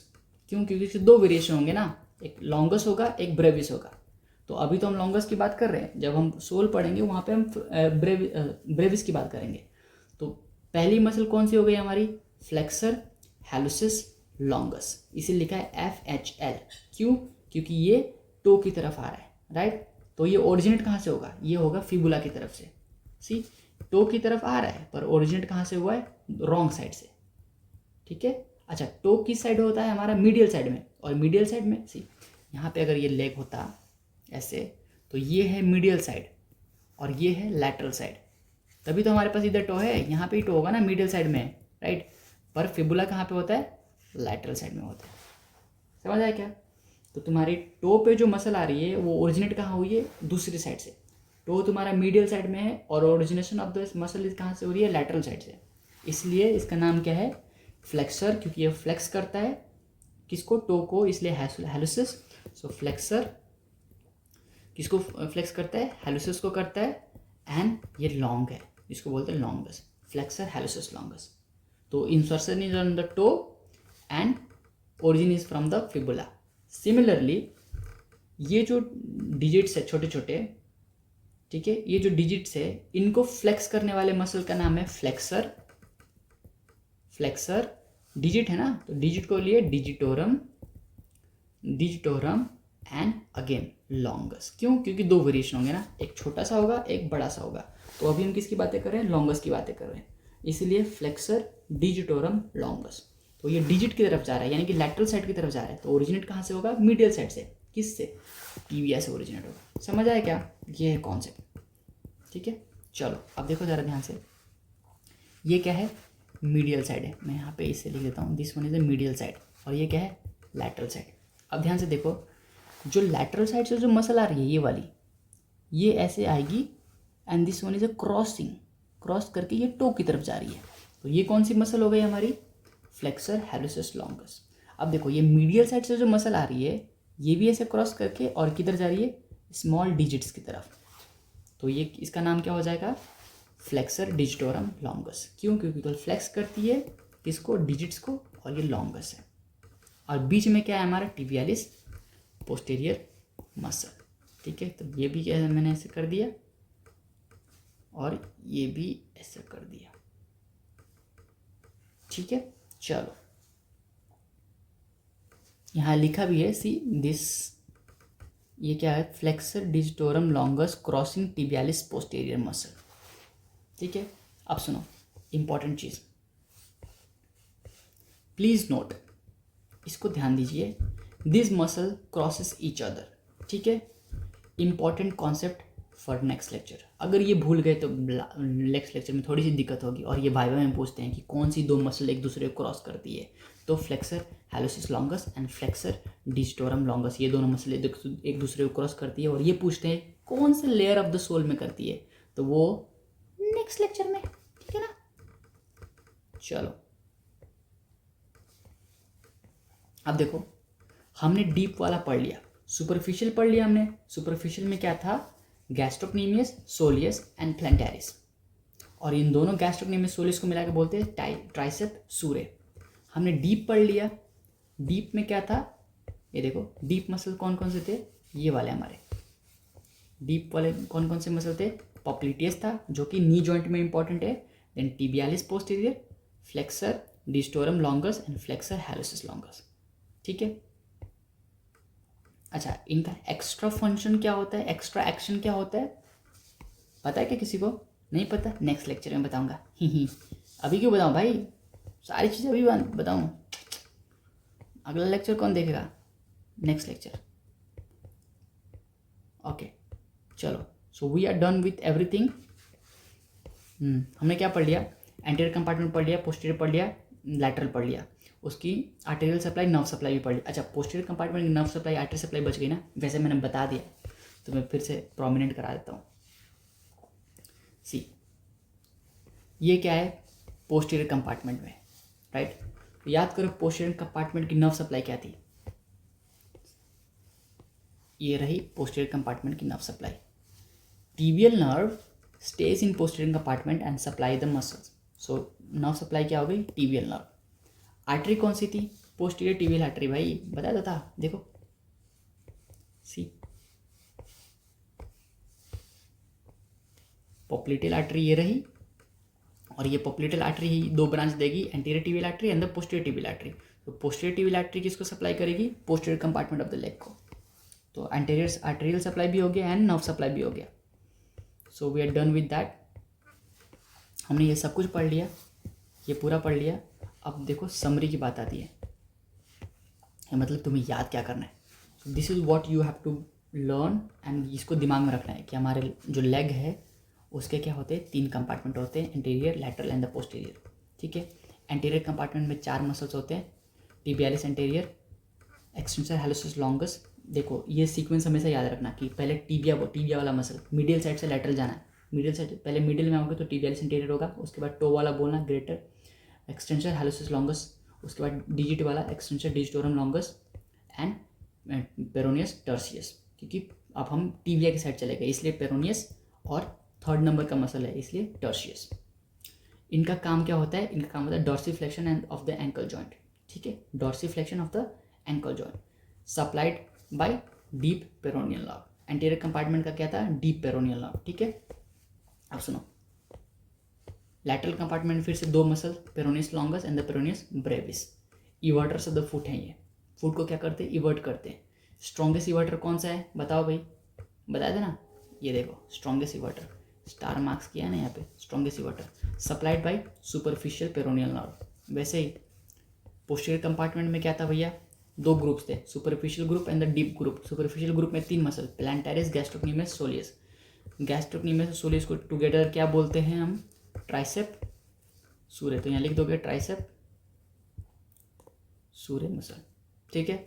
क्यों? क्योंकि इसके दो वेरिएशन होंगे ना, एक लॉन्गस होगा, एक ब्रेविस होगा। तो अभी तो हम लॉन्गस की बात कर रहे हैं, जब हम सोल पढ़ेंगे वहाँ पे हम ब्रेविस की बात करेंगे। तो पहली मसल कौन सी हो गई हमारी, फ्लेक्सर, हेलुसिस, लॉन्गस, इसे लिखा है FHL। क्यों? क्योंकि ये टो की तरफ आ रहा है, राइट। तो ये ओरिजिनेट कहाँ से होगा, ये होगा फिबुला की तरफ से। सी, टो की तरफ आ रहा है पर ओरिजिनेट कहाँ से हुआ है, रॉन्ग साइड से, ठीक है। अच्छा, टो किस साइड होता है हमारा, मीडियल साइड में, और मीडियल साइड में सी यहाँ पे अगर ये लेग होता ऐसे, तो ये है मीडियल साइड और ये है लैटरल साइड। तभी तो हमारे पास इधर टो है, यहाँ पे ही टो होगा ना, मीडियल साइड में, राइट। पर फिबुला कहाँ पे होता है, लैटरल साइड में होता है। समझ आया क्या? तो तुम्हारी टो पे जो मसल आ रही है वो ओरिजिनेट कहाँ हुई है, दूसरी साइड से। टो तुम्हारा मीडियल साइड में है और ओरिजिनेशन ऑफ द मसल कहाँ से हो रही है, लैटरल साइड से। इसलिए इसका नाम क्या है, फ्लेक्सर, क्योंकि ये फ्लेक्स करता है किसको, टो को, इसलिए हेलुसिस। सो फ्लेक्सर किसको फ्लेक्स करता है, हेलुसिस को करता है, एंड ये लॉन्ग है, इसको बोलते हैं लॉन्गस, फ्लेक्सर, हेलुसिस, लॉन्गस। तो insertion is on the toe and origin is from the fibula. Similarly ये जो डिजिट्स है छोटे छोटे, ठीक है, ये जो डिजिट्स है इनको फ्लेक्स करने वाले मसल का नाम है फ्लेक्सर। फ्लेक्सर डिजिट है ना, तो डिजिट को लिए digitorum, digitorum and again longus. क्यों? क्योंकि दो वेरिएशन होंगे ना, एक छोटा सा होगा, एक बड़ा सा होगा। तो अभी हम किसकी बातें कर रहे हैं, लॉन्गस की बातें कर रहे हैं, इसीलिए फ्लेक्सर, डिजिटोरम, लॉन्गस। तो ये डिजिट की तरफ जा रहा है, यानी कि लैटरल साइड की तरफ जा रहा है। तो ओरिजिनेट कहाँ से होगा, मीडियल साइड से। किससे, टीबिया से ओरिजिनेट होगा। समझ आया क्या, ये है कॉन्सेप्ट, ठीक है। चलो अब देखो ज़रा ध्यान से, ये क्या है, मीडियल साइड है, मैं यहाँ पे इसे लिख देता हूँ, this one is the medial side, और ये क्या है, लैटरल साइड। अब ध्यान से देखो, जो लैटरल साइड से जो मसल आ रही है ये वाली, ये ऐसे आएगी, and this one is a crossing, cross करके ये टो की तरफ जा रही है। तो ये कौन सी मसल हो गई हमारी, फ्लेक्सर, हेलुसिस, लॉन्गस। अब देखो ये मीडियल साइड से जो मसल आ रही है, ये भी ऐसे क्रॉस करके और किधर जा रही है, स्मॉल डिजिट्स की तरफ। तो ये इसका नाम क्या हो जाएगा, फ्लेक्सर, डिजिटोरम, लॉन्गस। क्यों? क्योंकि तो फ्लेक्स करती है किसको, डिजिट्स को, और ये लॉन्गस है, और बीच में क्या है हमारा टिबियालिस पोस्टीरियर मसल, ठीक है। तो ये भी क्या है, मैंने ऐसे कर दिया और ये भी ऐसे कर दिया, ठीक है। चलो यहाँ लिखा भी है, सी दिस, ये क्या है, flexor digitorum longus crossing tibialis posterior muscle, ठीक है। अब सुनो इंपॉर्टेंट चीज़, प्लीज नोट, इसको ध्यान दीजिए, this muscle crosses each other, ठीक है। Important concept for next lecture, अगर ये भूल गए तो नेक्स्ट लेक्चर में थोड़ी सी दिक्कत होगी। और ये वाइवा में पूछते हैं कि कौन सी दो मसल एक दूसरे को क्रॉस करती है, तो flexor hallucis longus and flexor digitorum longus, ये दोनों मसल एक दूसरे को क्रॉस करती है। और ये पूछते हैं कौन से लेयर ऑफ द सोल में करती है, तो वो नेक्स्ट लेक्चर में, ठीक है ना। चलो अब देखो, हमने डीप वाला पढ़ लिया, सुपरफिशियल पढ़ लिया हमने। सुपरफिशियल में क्या था, गैस्ट्रोक्नीमियस, सोलियस एंड प्लैंटारिस, और इन दोनों गैस्ट्रोक्नीमियस सोलियस को मिला के बोलते हैं ट्राइसेप सूरे। हमने डीप पढ़ लिया, डीप में क्या था, ये देखो डीप मसल कौन कौन से थे, ये वाले हमारे डीप वाले कौन कौन से मसल थे, पॉप्लिटियस था जो कि नी जॉइंट में इंपॉर्टेंट है, then tibialis posterior, flexor digitorum longus and flexor hallucis longus, ठीक है। अच्छा, इनका एक्स्ट्रा फंक्शन क्या होता है, एक्स्ट्रा एक्शन क्या होता है, पता है क्या किसी को, नहीं पता, नेक्स्ट लेक्चर में बताऊंगा। अभी क्यों बताऊं भाई, सारी चीज़ें अभी बताऊं, अगला लेक्चर कौन देखेगा, नेक्स्ट लेक्चर, ओके। चलो, so we are done with everything. हमने क्या पढ़ लिया, एंटीरियर कंपार्टमेंट पढ़ लिया, पोस्टीरियर पढ़ लिया, लैटरल पढ़ लिया, उसकी आर्टेरियल सप्लाई, नर्व सप्लाई भी पढ़ ली। अच्छा, पोस्टीरियर कंपार्टमेंट की नर्व सप्लाई, आर्टेरियल सप्लाई बच गई ना, वैसे मैंने बता दिया, तो मैं फिर से प्रोमिनेंट करा देता हूँ। सी, ये क्या है, पोस्टीरियर कंपार्टमेंट में, राइट। तो याद करो पोस्टीरियर कंपार्टमेंट की नर्व सप्लाई क्या थी, ये रही पोस्टीरियर कंपार्टमेंट की nerve supply. Tibial nerve stage in posterior compartment and supply the muscles, so nerve supply क्या हो गई, टिबियल नर्व। आर्टरी कौन सी थी, पोस्टीरियर टिबियल आर्टरी, भाई बताया था, देखो सी, पॉप्लिटियल आर्टरी ये रही, और ये पॉप्लिटियल आर्टरी ही दो ब्रांच देगी, anterior tibial artery and the posterior tibial artery. तो पोस्टीरियर टिबियल आर्टरी किसको सप्लाई करेगी, posterior compartment of the leg को। तो एंटीरियर आर्टेरियल सप्लाई भी हो गया एंड नर्व सप्लाई भी हो गया। So we are done with that, हमने ये सब कुछ पढ़ लिया, ये पूरा पढ़ लिया। अब देखो समरी की बात आती है, मतलब तुम्हें याद क्या करना है। So this is what you have to learn, and इसको दिमाग में रखना है कि हमारे जो लेग है उसके क्या होते हैं, 3 कंपार्टमेंट होते हैं, anterior, lateral and the posterior, ठीक है। एंटीरियर कंपार्टमेंट में 4 मसल्स होते हैं, टिबियालिस एंटीरियर, एक्सटेंसर हैलोसिस लॉन्गस। देखो ये सीक्वेंस हमेशा याद रखना कि पहले टिबिया वाला मसल मिडिल साइड से लैटरल जाना है, मिडिल साइड पहले मिडिल में आओगे तो टिबियालिस एंटीरियर होगा, उसके बाद टो वाला बोलना ग्रेटर एक्सटेंसर हैलोसिस लॉन्गस, उसके बाद डिजिट वाला extensor digitorum longus and peroneus Tarsus, क्योंकि अब हम टिबिया की साइड चले गए इसलिए पेरोनियस, और 3rd नंबर का मसल है इसलिए टर्सियस। इनका काम क्या होता है, इनका काम होता है dorsiflexion and of the ankle joint, ठीक है, dorsiflexion of the ankle joint supplied by deep peroneal nerve. Anterior compartment का क्या था, डीप पेरोनियल नर्व, ठीक है। अब सुनो, लैटरल कंपार्टमेंट में फिर से 2 muscle, peroneus longus and the peroneus brevis. Evertors of the foot हैं, ये फुट को क्या करते हैं, इवर्ट करते हैं। स्ट्रॉन्गेस्ट इवर्टर कौन सा है, बताओ भाई, बताया था ना, ये देखो स्ट्रॉन्गेस्ट इवर्टर, स्टार मार्क्स किया है ना यहाँ पे, strongest evertor supplied by superficial peroneal nerve. वैसे ही पोस्टीरियर कंपार्टमेंट में क्या था भैया, 2 ग्रुप्स थे, superficial group and the deep group. Superficial group में 3 मसल, प्लैंटारिस, गैस्ट्रोक्नीमियस, सोलियस। गैस्ट्रोक्नीमियस और सोलियस को टुगेदर क्या बोलते हैं हम, ट्राइसेप सूरे। तो यहाँ लिख दोगे ट्राइसेप सूरे मसल, ठीक है।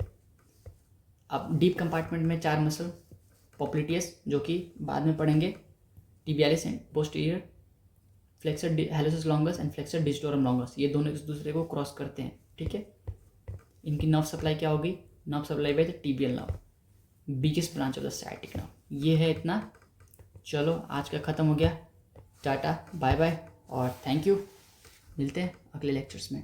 अब डीप कंपार्टमेंट में 4 मसल, पॉप्लिटियस जो कि बाद में पढ़ेंगे, tibialis and posterior, flexor hallucis longus and flexor digitorum longus, ये दोनों एक दूसरे को क्रॉस करते हैं, ठीक है। इनकी नर्व सप्लाई क्या होगी, nerve supply by the tibial nerve, biggest branch of the sciatic nerve. ये है इतना, चलो आज का ख़त्म हो गया, टाटा बाय बाय और थैंक यू, मिलते हैं अगले लेक्चर्स में।